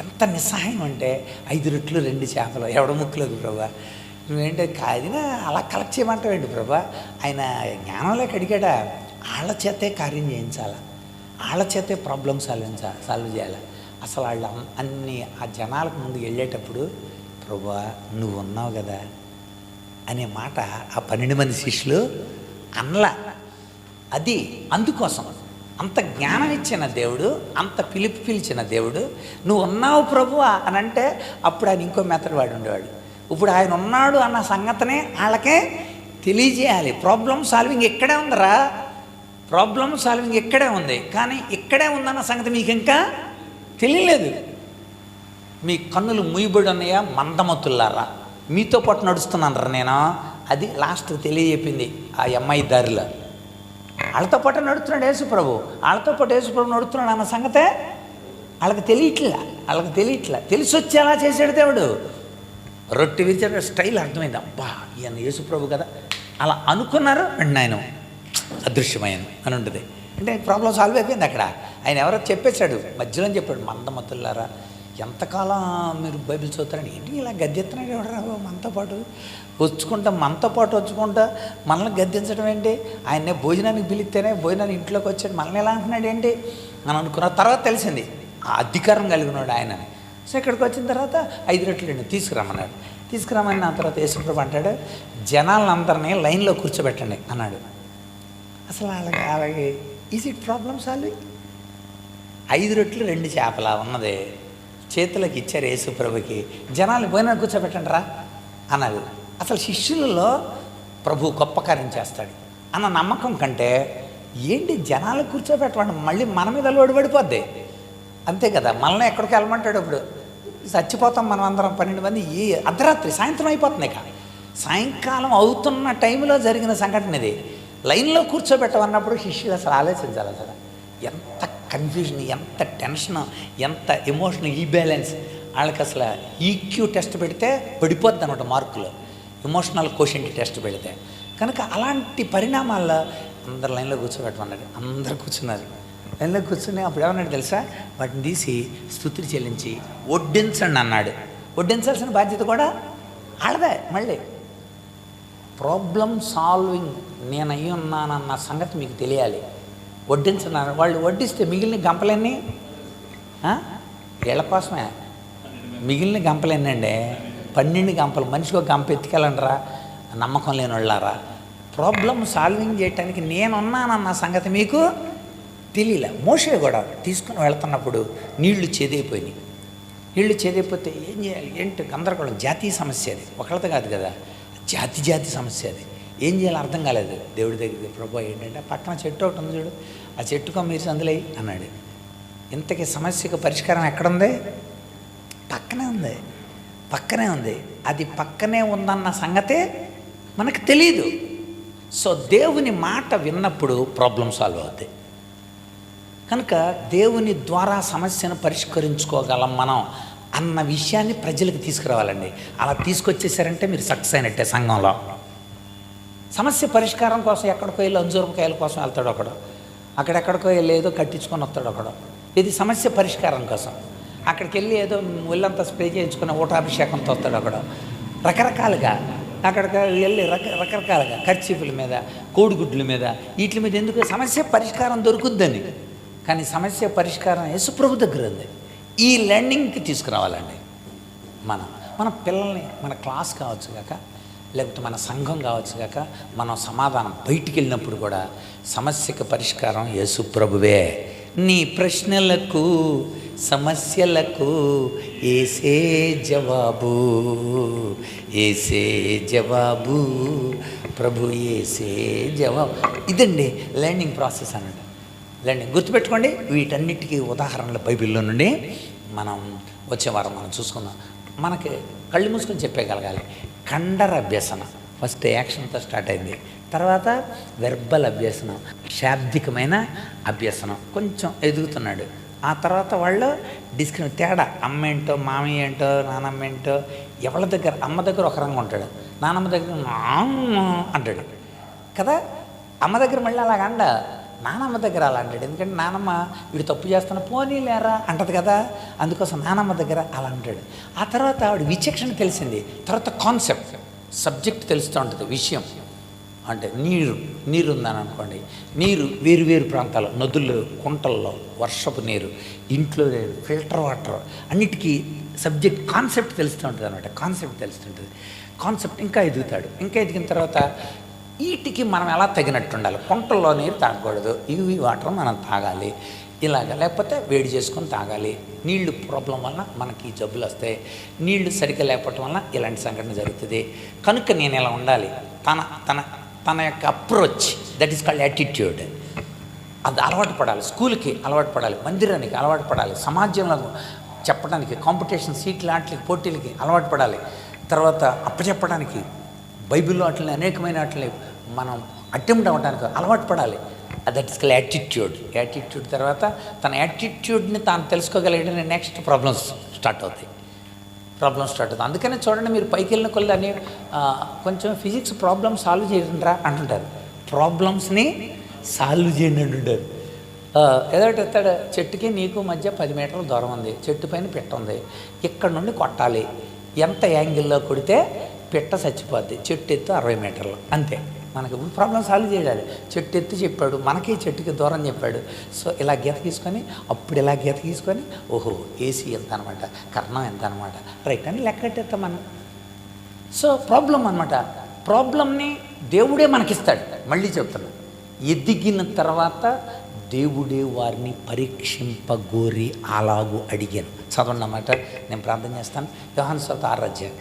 ఎంత నిస్సహాయం అంటే, 5 రొట్టెలు 2 చేపలు ఎవడ ముక్కులేదు ప్రభా, నువ్వేంటి కాదినా అలా కలెక్ట్ చేయమంటావేంటి ప్రభా. ఆయన జ్ఞానంలోకి అడిగాడా, వాళ్ళ చేతే కార్యం చేయించాలా, వాళ్ళ చేతే ప్రాబ్లమ్ సాల్వ్ చేయాలి. అసలు వాళ్ళు అన్ని ఆ జనాలకు ముందు వెళ్ళేటప్పుడు, ప్రభా నువ్వు ఉన్నావు కదా అనే మాట ఆ 12 మంది శిష్యులు అనలా. అది అందుకోసం అంత జ్ఞానం ఇచ్చిన దేవుడు, అంత పిలిచిన దేవుడు, నువ్వు ఉన్నావు ప్రభువా అని అంటే అప్పుడు ఆయన ఇంకో మెథడ్ వాడు ఉండేవాడు. ఇప్పుడు ఆయన ఉన్నాడు అన్న సంగతినే వాళ్ళకే తెలియజేయాలి. ప్రాబ్లమ్ సాల్వింగ్ ఇక్కడే ఉందిరా, ప్రాబ్లమ్ సాల్వింగ్ ఇక్కడే ఉంది, కానీ ఇక్కడే ఉందన్న సంగతి మీకు ఇంకా తెలియలేదు. మీ కన్నులు మూయబడి ఉన్నాయా మందమతుల్లారా, మీతో పాటు నడుస్తున్నాను నేను. అది లాస్ట్ తెలియజెప్పింది ఆ అమ్మాయి దారిలో. వాళ్ళతో పాటు నడుస్తున్నాడు యేసుప్రభు, వాళ్ళతో పాటు యేసుప్రభు నడుస్తున్నాడు అన్న సంగతే వాళ్ళకి తెలియట్లా. తెలిసి వచ్చేలా చేసాడు దేవుడు. రొట్టె విరిచే స్టైల్ అర్థమైంది, అబ్బా ఈయన యేసుప్రభు కదా అలా అనుకున్నారు. అండ్ ఆయన అదృశ్యమయ్యాను అని ఉంటుంది. అంటే ప్రాబ్లం సాల్వ్ అయిపోయింది అక్కడ. ఆయన ఎవరో చెప్పేశాడు, మధ్యలో చెప్పాడు, మందమతుల్లారా ఎంతకాలం మీరు బైబిల్ చదువుతారని, ఏంటి ఇలా గద్దెత్తున్నాడు ఎవడరా మనతో పాటు వచ్చుకుంటా మనల్ని గద్దెంచడం ఏంటి, ఆయన్నే భోజనానికి పిలిస్తేనే భోజనానికి ఇంట్లోకి వచ్చాడు, మనల్ని ఎలా అంటున్నాడు ఏంటి అని అనుకున్న తర్వాత తెలిసింది ఆ అధికారం కలిగినాడు ఆయనని. సో ఇక్కడికి వచ్చిన తర్వాత 5 రొట్టెలు తీసుకురమ్మన్నాడు. తీసుకురమ్మని ఆ తర్వాత యేసుప్రభు అంటాడు, జనాలందరినీ లైన్లో కూర్చోబెట్టండి అన్నాడు. అసలు అలాగే ఈజ్ ఇట్ ప్రాబ్లమ్ సాల్వింగ్? 5 రొట్టెలు 2 చేపల ఉన్నది చేతులకు ఇచ్చారు యేసుప్రభుకి, జనాలు పోయినా కూర్చోబెట్టండి రా అన్నది. అసలు శిష్యులలో ప్రభు గొప్ప కార్యం చేస్తాడు అన్న నమ్మకం కంటే ఏంటి జనాలు కూర్చోబెట్టమండి, మళ్ళీ మన మీద లోడు పడిపోద్ది అంతే కదా. మనల్ని ఎక్కడికి వెళ్ళమంటాడు, ఇప్పుడు చచ్చిపోతాం మనం అందరం 12 మంది. ఈ అర్ధరాత్రి సాయంత్రం అయిపోతుంది, ఇక సాయంకాలం అవుతున్న టైంలో జరిగిన సంఘటన ఇది. లైన్లో కూర్చోబెట్టమన్నప్పుడు శిష్యులు అసలు ఆలోచించాలి, అసలు ఎంత కన్ఫ్యూజన్, ఎంత టెన్షన్, ఎంత ఎమోషనల్ ఇంబ్యాలెన్స్. వాళ్ళకి అసలు ఈక్యూ టెస్ట్ పెడితే పడిపోద్ది అనమాట మార్కులు, ఎమోషనల్ కోషెంట్ టెస్ట్ పెడితే. కనుక అలాంటి పరిణామాల్లో అందరు లైన్లో కూర్చోబెట్టమన్నాడు. అందరు కూర్చున్నారు. లైన్లో కూర్చుని అప్పుడు ఏమన్నాడు తెలుసా, వాటిని తీసి స్తుతులు చెల్లించి వడ్డించండి అన్నాడు. వడ్డించాల్సిన బాధ్యత కూడా ఆడదే మళ్ళీ ప్రాబ్లం సాల్వింగ్ నేను అయ్యి ఉన్నానన్న సంగతి మీకు తెలియాలి. వడ్డించున్నారు వాళ్ళు, వడ్డిస్తే మిగిలిన గంపలన్నీ వీళ్ళ కోసమే. మిగిలిన గంపలన్నీ అండి 12 గంపలు. మనిషికి ఒక గంప ఎత్తుకెళ్ళండిరా నమ్మకం లేని వాళ్ళారా. ప్రాబ్లం సాల్వింగ్ చేయటానికి నేనున్నానన్న సంగతి మీకు తెలియలే. మోషే కూడా తీసుకుని వెళ్తున్నప్పుడు నీళ్లు చేదైపోయినాయి. నీళ్లు చేదైపోతే ఏం చేయాలి ఏంటి గందరగోళం. జాతీయ సమస్య అది, ఒకళ్ళతో కాదు కదా, జాతి సమస్య అది. ఏం చేయాలో అర్థం కాలేదు. దేవుడి దగ్గరికి ప్రభు ఏంటంటే పక్కన చెట్టు ఒకటి ఉంది చూడు, ఆ చెట్టుకో మీరు సందులై అన్నాడు. ఇంతకీ సమస్యకు పరిష్కారం ఎక్కడుంది? పక్కనే ఉంది. అది పక్కనే ఉందన్న సంగతే మనకు తెలీదు. సో దేవుని మాట విన్నప్పుడు ప్రాబ్లం సాల్వ్ అవుతాయి. కనుక దేవుని ద్వారా సమస్యను పరిష్కరించుకోగలం మనం అన్న విషయాన్ని ప్రజలకు తీసుకురావాలండి. అలా తీసుకొచ్చేసారంటే మీరు సక్సెస్ అయినట్టే. సంఘంలో సమస్య పరిష్కారం కోసం ఎక్కడికో వెళ్ళి అంజూరకాయల కోసం వెళ్తాడు ఒకడు, అక్కడెక్కడికో వెళ్ళి ఏదో కట్టించుకొని వస్తాడు ఒకడు. ఇది సమస్య పరిష్కారం కోసం. అక్కడికి వెళ్ళి ఏదో ఒళ్ళంతా స్ప్రే చేయించుకుని ఊటాభిషేకంతో వస్తాడు ఒకడు. రకరకాలుగా అక్కడికి వెళ్ళి రకరకాలుగా కర్చీఫుల మీద, కోడిగుడ్ల మీద, వీటి మీద ఎందుకు సమస్య పరిష్కారం దొరుకుద్దని. కానీ సమస్య పరిష్కారం యేసుప్రభు దగ్గర ఉంది. ఈ లెర్నింగ్కి తీసుకురావాలండి. మన పిల్లల్ని మన క్లాస్ కావచ్చు కాక, లేకపోతే మన సంఘం కావచ్చు కాక, మనం సమాధానం బయటికి వెళ్ళినప్పుడు కూడా సమస్యకు పరిష్కారం యేసుప్రభువే. నీ ప్రశ్నలకు సమస్యలకు ఏసే జవాబు, ఏసే జవాబు, ప్రభు ఏసే జవాబు. ఇదండి లెర్నింగ్ ప్రాసెస్ అన్నట్టు. లెర్నింగ్ గుర్తుపెట్టుకోండి. వీటన్నిటికీ ఉదాహరణలు బైబిల్లో నుండి మనం వచ్చే వారం మనం చూసుకుందాం. మనకి కళ్ళు మూసుకొని చెప్పేయగలగాలి. కండర అభ్యసన ఫస్ట్ యాక్షన్తో స్టార్ట్ అయింది. తర్వాత వెర్బల్ అభ్యసనం, శాబ్దికమైన అభ్యసనం కొంచెం ఎదుగుతున్నాడు. ఆ తర్వాత వాళ్ళు తేడా, అమ్మ ఏంటో మామయ్య ఏంటో నానమ్మ ఏంటో. ఎవరి దగ్గర అమ్మ దగ్గర ఒక రంగు ఉంటాడు, నానమ్మ దగ్గర అంటాడు కదా. అమ్మ దగ్గర మళ్ళీ అలాగ అండ, నానమ్మ దగ్గర అలా అంటాడు. ఎందుకంటే నానమ్మ వీడు తప్పు చేస్తున్న పోనీ లేరా అంటది కదా, అందుకోసం నానమ్మ దగ్గర అలా అంటాడు. ఆ తర్వాత ఆవిడ విచక్షణ తెలిసింది. తర్వాత కాన్సెప్ట్, సబ్జెక్ట్ తెలుస్తూ ఉంటుంది. విషయం అంటే నీరు ఉందని అనుకోండి. నీరు వేరు ప్రాంతాల్లో, నదుల్లో, కుంటల్లో, వర్షపు నీరు, ఇంట్లో నీరు, ఫిల్టర్ వాటర్, అన్నిటికీ సబ్జెక్ట్ కాన్సెప్ట్ తెలుస్తూ ఉంటుంది అనమాట. కాన్సెప్ట్ తెలుస్తుంటుంది. కాన్సెప్ట్ ఇంకా ఎదుగుతాడు. ఇంకా ఎదిగిన తర్వాత వీటికి మనం ఎలా తగినట్టు ఉండాలి. కుంటల్లో నీరు తాగకూడదు, ఇవి వాటర్ మనం తాగాలి ఇలాగ, లేకపోతే వేడి చేసుకొని తాగాలి. నీళ్లు ప్రాబ్లం వల్ల మనకి జబ్బులు వస్తాయి. నీళ్లు సరిగ్గా లేకపోవటం వల్ల ఇలాంటి సంఘటన జరుగుతుంది. కనుక నేను ఇలా ఉండాలి. తన యొక్క approach, that is called attitude. అది అలవాటు పడాలి. స్కూల్కి అలవాటు పడాలి, మందిరానికి అలవాటు పడాలి, సమాజంలో చెప్పడానికి, కాంపిటీషన్ సీట్లు ఆటలకి పోటీలకి అలవాటు పడాలి. తర్వాత అప్పచెప్పడానికి, బైబిల్లో వాటిని అనేకమైన వాటిని మనం అటెంప్ట్ అవ్వడానికి అలవాటు పడాలి. That is called attitude. Attitude తర్వాత తన యాటిట్యూడ్ని తాను తెలుసుకోగలిగిన నెక్స్ట్ ప్రాబ్లమ్స్ స్టార్ట్ అవుతాయి. అందుకనే చూడండి, మీరు పైకి వెళ్ళిన కొద్ది కొంచెం ఫిజిక్స్ ప్రాబ్లమ్ సాల్వ్ చేయండిరా అంటుంటారు. ప్రాబ్లమ్స్ని సాల్వ్ చేయండి అంటుంటారు. ఏదోటి ఎత్తాడు, చెట్టుకి నీకు మధ్య 10 మీటర్ల దూరం ఉంది, చెట్టు పైన పిట్ట ఉంది, ఇక్కడ నుండి కొట్టాలి, ఎంత యాంగిల్లో కొడితే పిట్ట చచ్చిపోద్ది, చెట్టు ఎత్తు 60 మీటర్లు, అంతే. మనకి ప్రాబ్లం సాల్వ్ చేయాలి. చెట్టు ఎత్తు చెప్పాడు, మనకి చెట్టుకి దూరం చెప్పాడు. సో ఇలా గీత గీసుకొని, అప్పుడు ఇలా గీత గీసుకొని, ఓహో ఏసీ ఎంత అనమాట, కర్ణం ఎంత అనమాట, రైట్ అని లెక్కట్టేస్తాం మనం. సో ప్రాబ్లం అనమాట. ప్రాబ్లంని దేవుడే మనకిస్తాడు. మళ్ళీ చెప్తున్నాను, ఎదిగిన తర్వాత దేవుడే వారిని పరీక్షింపగోరి అలాగూ అడిగాను. చదవండి అన్నమాట, నేను ప్రార్థన చేస్తాను. యోహాను సువార్త 6వ అధ్యాయం,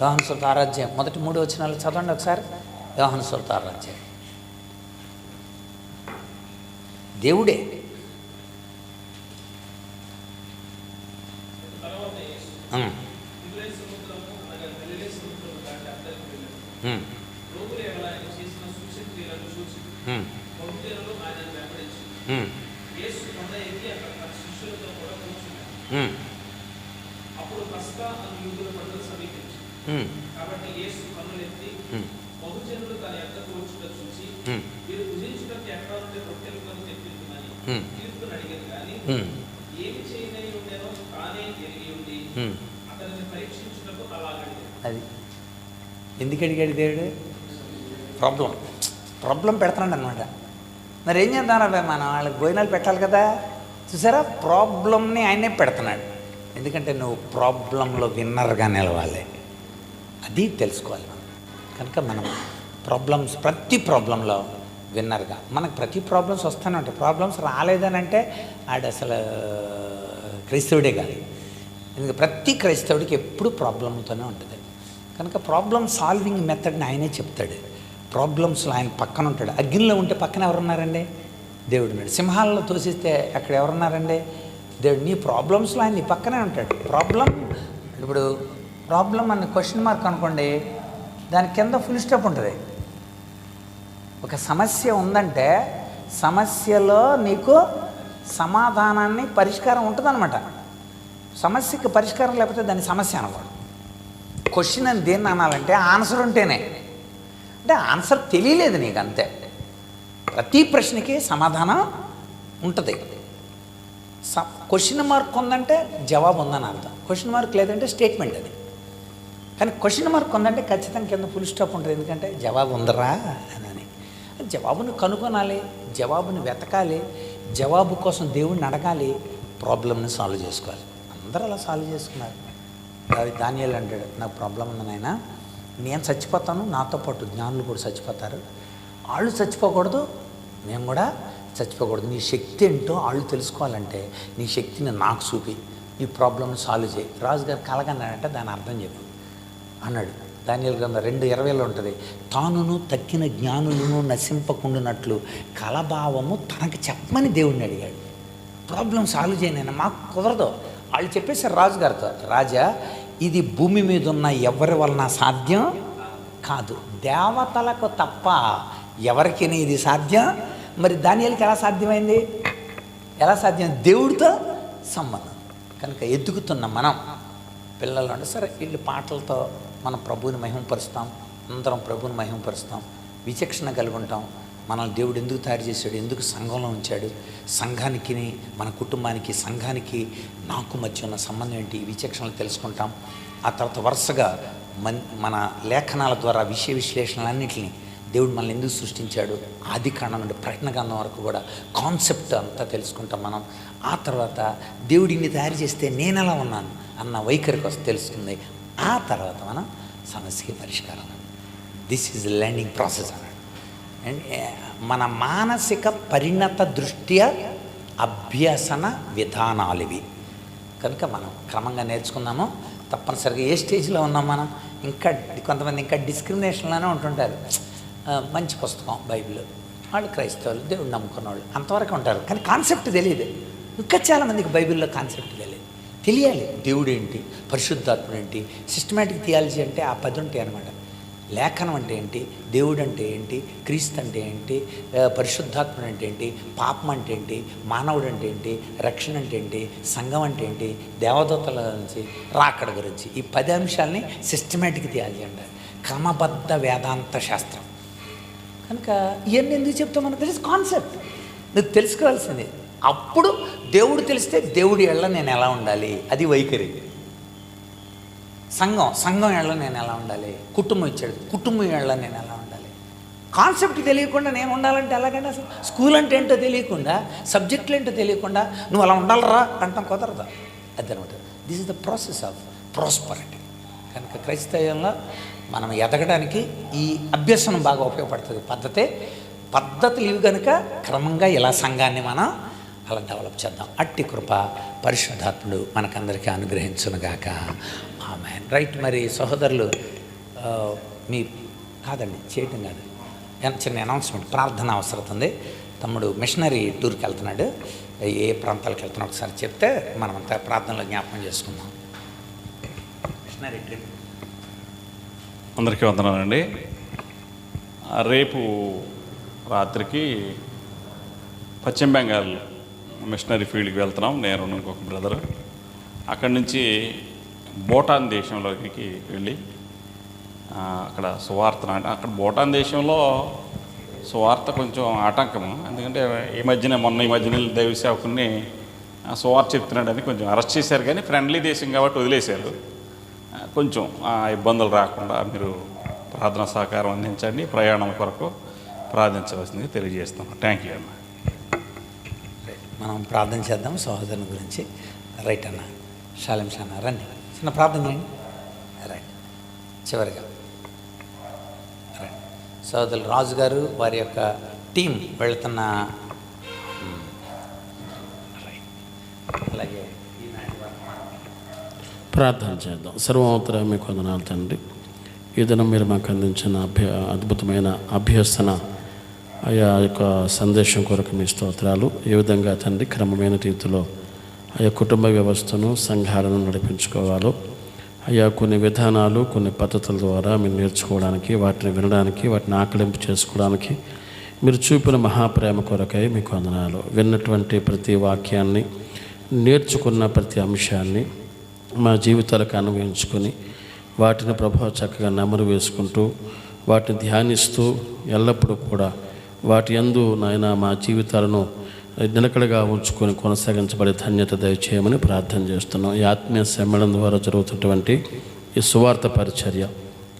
యోహాను సువార్త 6వ అధ్యాయం మొదటి 3 వచనాలు చదవండి ఒకసారి. యోహాను సువార్త 6వ అధ్యాయం. దేవుడే అప్పుడు పస్కా అను యూదుల పండుగ సమీపించింది. కాబట్టి యేసు కన్నులెత్తి బహుజనులు తన యొద్దకు వచ్చుట చూసి, వీరు భుజించుటకు ఎక్కడ ఉండే రొట్టెలు కొని తెప్పించుమని తీర్పును అడిగారు. కానీ ఏమి చేయనై ఉండేనో తానే ఎరిగి ఉండి అతనిని పరీక్షించుటకు అలాగడిగారు. అది ఎందుకు అడిగాడు దేవుడు? ప్రాబ్లం పెడుతున్నాడు అనమాట. మరి ఏం చేద్దాం రా, మనం వాళ్ళకి భోజనాలు పెట్టాలి కదా. చూసారా, ప్రాబ్లంని ఆయనే పెడుతున్నాడు. ఎందుకంటే నువ్వు ప్రాబ్లంలో విన్నర్గా నిలవాలి, అది తెలుసుకోవాలి మనం. కనుక మనం ప్రతి ప్రాబ్లంలో విన్నర్గా, మనకు ప్రతి ప్రాబ్లమ్స్ వస్తూనే ఉంటాయి. ప్రాబ్లమ్స్ రాలేదని అంటే ఆడు అసలు క్రైస్తవుడే కాదు. ఎందుకంటే ప్రతి క్రైస్తవుడికి ఎప్పుడు ప్రాబ్లంతోనే ఉంటుంది. కనుక ప్రాబ్లమ్ సాల్వింగ్ మెథడ్ని ఆయనే చెప్తాడు. ప్రాబ్లమ్స్లో ఆయన పక్కన ఉంటాడు. అగ్నిలో ఉంటే పక్కన ఎవరున్నారండి? దేవుడు ఉన్నాడు. సింహాలలో తోసిస్తే అక్కడ ఎవరున్నారండి? దేవుడు. నీ ప్రాబ్లమ్స్లో ఆయన నీ పక్కనే ఉంటాడు. ఇప్పుడు ప్రాబ్లం అన్న క్వశ్చన్ మార్క్ అనుకోండి, దాని కింద ఫుల్ స్టాప్ ఉంటుంది. ఒక సమస్య ఉందంటే సమస్యలో నీకు సమాధానాన్ని పరిష్కారం ఉంటుందన్నమాట. సమస్యకి పరిష్కారం లేకపోతే దాన్ని సమస్య అనకూడదు. క్వశ్చన్ అని దేన్ని అనాలంటే ఆన్సర్ ఉంటేనే. అంటే ఆన్సర్ తెలియలేదు నీకు, అంతే. ప్రతి ప్రశ్నకి సమాధానం ఉంటుంది. క్వశ్చన్ మార్క్ ఉందంటే జవాబు ఉందని అర్థం. క్వశ్చన్ మార్క్ లేదంటే స్టేట్మెంట్ అది. కానీ క్వశ్చన్ మార్క్ ఉందంటే ఖచ్చితంగా కింద ఫుల్ స్టాప్ ఉంటుంది. ఎందుకంటే జవాబు ఉందరా అని. జవాబును కనుగొనాలి, జవాబుని వెతకాలి, జవాబు కోసం దేవుడిని అడగాలి, ప్రాబ్లమ్ని సాల్వ్ చేసుకోవాలి. అందరూ అలా సాల్వ్ చేసుకున్నారు. దానియేలు అంటాడు, నాకు ప్రాబ్లం ఉంది నాయనా, నేను చచ్చిపోతాను, నాతో పాటు జ్ఞానులు కూడా చచ్చిపోతారు, వాళ్ళు చచ్చిపోకూడదు, మేము కూడా చచ్చిపోకూడదు. నీ శక్తి ఏంటో వాళ్ళు తెలుసుకోవాలంటే నీ శక్తిని నాకు చూపి ఈ ప్రాబ్లమ్ని సాల్వ్ చేయి. రాజుగారు కలగన్నాడంటే దాని అర్థం చెప్పు అన్నాడు. దానియేలు గ్రంథం 2:20 ఉంటుంది, తానును తక్కిన జ్ఞానులను నశింపకుండానట్లు కలభావము తనకు చెప్పమని దేవుడిని అడిగాడు. ప్రాబ్లం సాల్వ్ చేయనైనా మాకు కుదరదు. వాళ్ళు చెప్పేశారు రాజుగారితో, రాజా ఇది భూమి మీద ఉన్న ఎవరి వలన సాధ్యం కాదు, దేవతలకు తప్ప ఎవరికి ఇది సాధ్యం. మరి దానియేలుకి ఎలా సాధ్యమైంది? ఎలా సాధ్యం? దేవుడితో సంబంధం. కనుక ఎదుగుతున్న మనం పిల్లలు అంటే సరే వీళ్ళు పాటలతో మనం ప్రభువుని మహిమపరుస్తాం, అందరం ప్రభువుని మహిమపరుస్తాం, విచక్షణ కలిగి ఉంటాం. మనల్ని దేవుడు ఎందుకు తయారు చేశాడు, ఎందుకు సంఘంలో ఉంచాడు, సంఘానికి మన కుటుంబానికి సంఘానికి నాకు మధ్య ఉన్న సంబంధం ఏంటి, విచక్షణలు తెలుసుకుంటాం. ఆ తర్వాత వరుసగా మన లేఖనాల ద్వారా విషయ విశ్లేషణలన్నింటినీ దేవుడు మనల్ని ఎందుకు సృష్టించాడు, ఆది కాండం నుండి ప్రకటన గ్రంథం వరకు కూడా కాన్సెప్ట్ అంతా తెలుసుకుంటాం మనం. ఆ తర్వాత దేవుడిని తయారు చేస్తే నేను ఎలా ఉన్నాను అన్న వైఖరికి వస్తే తెలుస్తుంది. ఆ తర్వాత మనం సమస్యకి పరిష్కారం. దిస్ ఈజ్ లెర్నింగ్ ప్రాసెస్ అన్నాడు. అండ్ మన మానసిక పరిణత దృష్ట్యా అభ్యసన విధానాలు ఇవి. కనుక మనం క్రమంగా నేర్చుకుందాము. తప్పనిసరిగా ఏ స్టేజ్లో ఉన్నాం మనం? ఇంకా కొంతమంది ఇంకా డిస్క్రిమినేషన్లోనే ఉంటుంటారు. మంచి పుస్తకం బైబిల్, వాళ్ళు క్రైస్తవులు, దేవుడు నమ్ముకున్న వాళ్ళు అంతవరకు ఉంటారు. కానీ కాన్సెప్ట్ తెలియదు. ఇంకా చాలామందికి బైబిల్లో కాన్సెప్ట్ తెలియాలి. దేవుడు ఏంటి, పరిశుద్ధాత్ముడు ఏంటి, సిస్టమేటిక్ థియాలజీ అంటే ఆ 10 ఉంటాయి అన్నమాట. లేఖనం అంటే ఏంటి, దేవుడు అంటే ఏంటి, క్రీస్తు అంటే ఏంటి, పరిశుద్ధాత్ముడు అంటే ఏంటి, పాపం అంటే ఏంటి, మానవుడు అంటే ఏంటి, రక్షణ అంటే ఏంటి, సంఘం అంటే ఏంటి, దేవదూతల గురించి, రాకడ గురించి, ఈ 10 అంశాలని సిస్టమేటిక్ థియాలజీ అంటారు. క్రమబద్ధ వేదాంత శాస్త్రం. కనుక ఇవన్నీ ఎందుకు చెప్తాం మనకు? This is concept. నువ్వు తెలుసుకోవాల్సింది. అప్పుడు దేవుడు తెలిస్తే దేవుడి ఎళ్ళ నేను ఎలా ఉండాలి, అది వైఖరి. సంఘం ఎళ్ళ నేను ఎలా ఉండాలి, కుటుంబం ఇచ్చాడు, కుటుంబం ఎళ్ళ నేను ఎలా ఉండాలి. కాన్సెప్ట్ తెలియకుండా నేను ఉండాలంటే ఎలాగంటే అసలు స్కూల్ అంటే ఏంటో తెలియకుండా, సబ్జెక్టులు ఏంటో తెలియకుండా నువ్వు అలా ఉండాలరా అంటాం కుదరదు. అదనమాట. This is the process of prosperity. కనుక క్రైస్తవంలో మనం ఎదగడానికి ఈ అభ్యసనం బాగా ఉపయోగపడుతుంది. పద్ధతులు ఇవి కనుక క్రమంగా ఇలా సంఘాన్ని మనం అలా డెవలప్ చేద్దాం. అట్టి కృప పరిశుద్ధాత్ముడు మనకందరికీ అనుగ్రహించునుగాక. ఆమేన్. రైట్. మరి సహోదరులు మీ కాదండి చేయటం కాదు, చిన్న అనౌన్స్మెంట్, ప్రార్థన అవసరం ఉంది. తమ్ముడు మిషనరీ టూర్కి వెళ్తున్నాడు. ఏ ప్రాంతాలకు వెళ్తున్నా ఒకసారి చెప్తే మనమంతా ప్రార్థనలో జ్ఞాపకం చేసుకుందాం. Missionary trip. అందరికీ వందనాలండి. రేపు రాత్రికి పశ్చిమ బెంగాల్ మిషనరీ ఫీల్డ్కి వెళ్తున్నాం, నేను ఇంకొక బ్రదర్. అక్కడి నుంచి భూటాన్ దేశంలోకి వెళ్ళి అక్కడ సువార్త, అక్కడ భూటాన్ దేశంలో సువార్త కొంచెం ఆటంకము. ఎందుకంటే ఈ మధ్యన దైవ సేవకుని సువార్త చెప్తున్నాడని కొంచెం అరెస్ట్ చేశారు. కానీ ఫ్రెండ్లీ దేశం కాబట్టి వదిలేశారు. కొంచెం ఇబ్బందులు రాకుండా మీరు ప్రార్థన సహకారం అందించండి. ప్రయాణం కొరకు ప్రార్థించవలసింది తెలియజేస్తున్నాం. థ్యాంక్ యూ అన్న. మనం ప్రార్థన చేద్దాం సహోదరుని గురించి. రైట్ అన్న, షాలేం షానా రండి, చిన్న ప్రార్థన చేయండి. రైట్, చివరిగా రైట్ సహోదరులు రాజు గారు వారి యొక్క టీం వెళుతున్న అలాగే ప్రార్థన చేద్దాం. సర్వోత్తర మీకు వందనాలు తండ్రి. ఈ దినం మీరు మాకు అందించిన అద్భుతమైన అభ్యసన ఆయా యొక్క సందేశం కొరకు మీ స్తోత్రాలు. ఏ విధంగా తండ్రి క్రమమైన రీతిలో ఆయా కుటుంబ వ్యవస్థను సంఘాలను నడిపించుకోవాలో ఆయా కొన్ని విధానాలు కొన్ని పద్ధతుల ద్వారా మీరు నేర్చుకోవడానికి, వాటిని వినడానికి, వాటిని ఆకలింపు చేసుకోవడానికి మీరు చూపిన మహాప్రేమ కొరకై మీకు వందనాలు. విన్నటువంటి ప్రతి వాక్యాన్ని, నేర్చుకున్న ప్రతి అంశాన్ని మా జీవితాలకు అన్వయించుకొని వాటిని ప్రభావ చక్కగా నెమరు వేసుకుంటూ వాటిని ధ్యానిస్తూ ఎల్లప్పుడూ కూడా వాటి యందు నాయన మా జీవితాలను నిలకడగా ఉంచుకొని కొనసాగించబడే ధన్యత దయచేయమని ప్రార్థన చేస్తున్నాం. ఈ ఆత్మీయ సమ్మేళనం ద్వారా జరుగుతున్నటువంటి ఈ సువార్త పరిచర్య,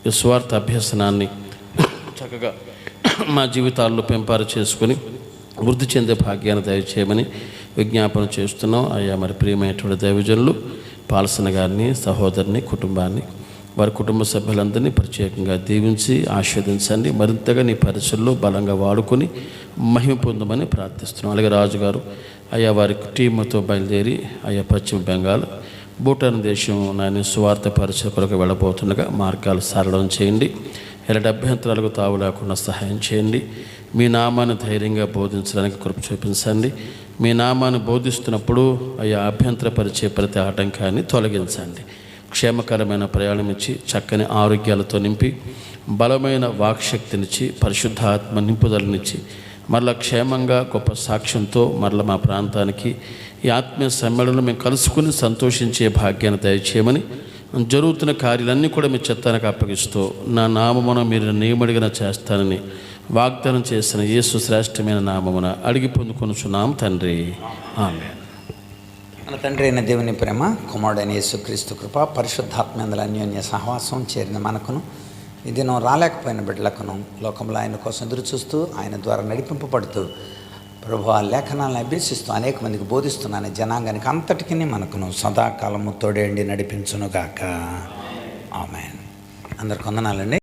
ఈ సువార్త అభ్యసనాన్ని చక్కగా మా జీవితాల్లో పెంపారు చేసుకొని వృద్ధి చెందే భాగ్యాన్ని దయచేయమని విజ్ఞాపన చేస్తున్నాం. అయ్యా మరి ప్రియమైనటువంటి దైవజనులు పాల్సన గారిని, సహోదరిని, కుటుంబాన్ని, వారి కుటుంబ సభ్యులందరినీ ప్రత్యేకంగా దీవించి ఆశీర్వదించండి. మరింతగా నీ పరిచయలో బలంగా వాడుకొని మహిమ పొందమని ప్రార్థిస్తున్నాం. అలాగే రాజుగారు అయ్యా వారి టీముతో బయలుదేరి అయ్యా పశ్చిమ బెంగాల్, భూటాన్ దేశం నాయన సువార్త పరిచయ కొరకు వెళ్ళబోతుండగా మార్గాలు సరళం చేయండి. ఎలాంటి అభ్యంతరాలకు తావు లేకుండా సహాయం చేయండి. మీ నామాన్ని ధైర్యంగా బోధించడానికి కృప చూపించండి. మీ నామాన్ని బోధిస్తున్నప్పుడు అయ్యా అభ్యంతరపరిచే ప్రతి ఆటంకాన్ని తొలగించండి. క్షేమకరమైన ప్రయాణం ఇచ్చి చక్కని ఆరోగ్యాలతో నింపి బలమైన వాక్శక్తినిచ్చి పరిశుద్ధాత్మ నింపుదలనిచ్చి మరలా క్షేమంగా గొప్ప సాక్ష్యంతో మరలా మా ప్రాంతానికి ఈ ఆత్మీయ సమ్మేళనంలో మేము కలుసుకుని సంతోషించే భాగ్యాన్ని దయచేయమని, జరుగుతున్న కార్యాలన్నీ కూడా మీ చిత్తానికి అప్పగిస్తూ నా నామమున మీరు నియమడిగిన చేస్తానని వాగ్దానం చేసిన యేసు శ్రేష్టమైన నామమున అడిగి పొందుకొనుచున్నాం తండ్రి, ఆమేన్. మన తండ్రి అయిన దేవుని ప్రేమ, కుమారుడైన యేసుక్రీస్తు కృప, పరిశుద్ధాత్మేంద్ర అన్యోన్య సహవాసం చేరిన మనకును ఈ దినం రాలేకపోయిన బిడ్డలకును లోకంలో ఆయన కోసం ఎదురు చూస్తూ ఆయన ద్వారా నడిపింపబడుతూ ప్రభు ఆ లేఖనాలను అభ్యసిస్తూ అనేక మందికి బోధిస్తున్నాను జనాంగానికి అంతటికీ మనకును సదాకాలము తోడేండి నడిపించునుగాక. ఆమేన్. అందరికి వందనాలండి.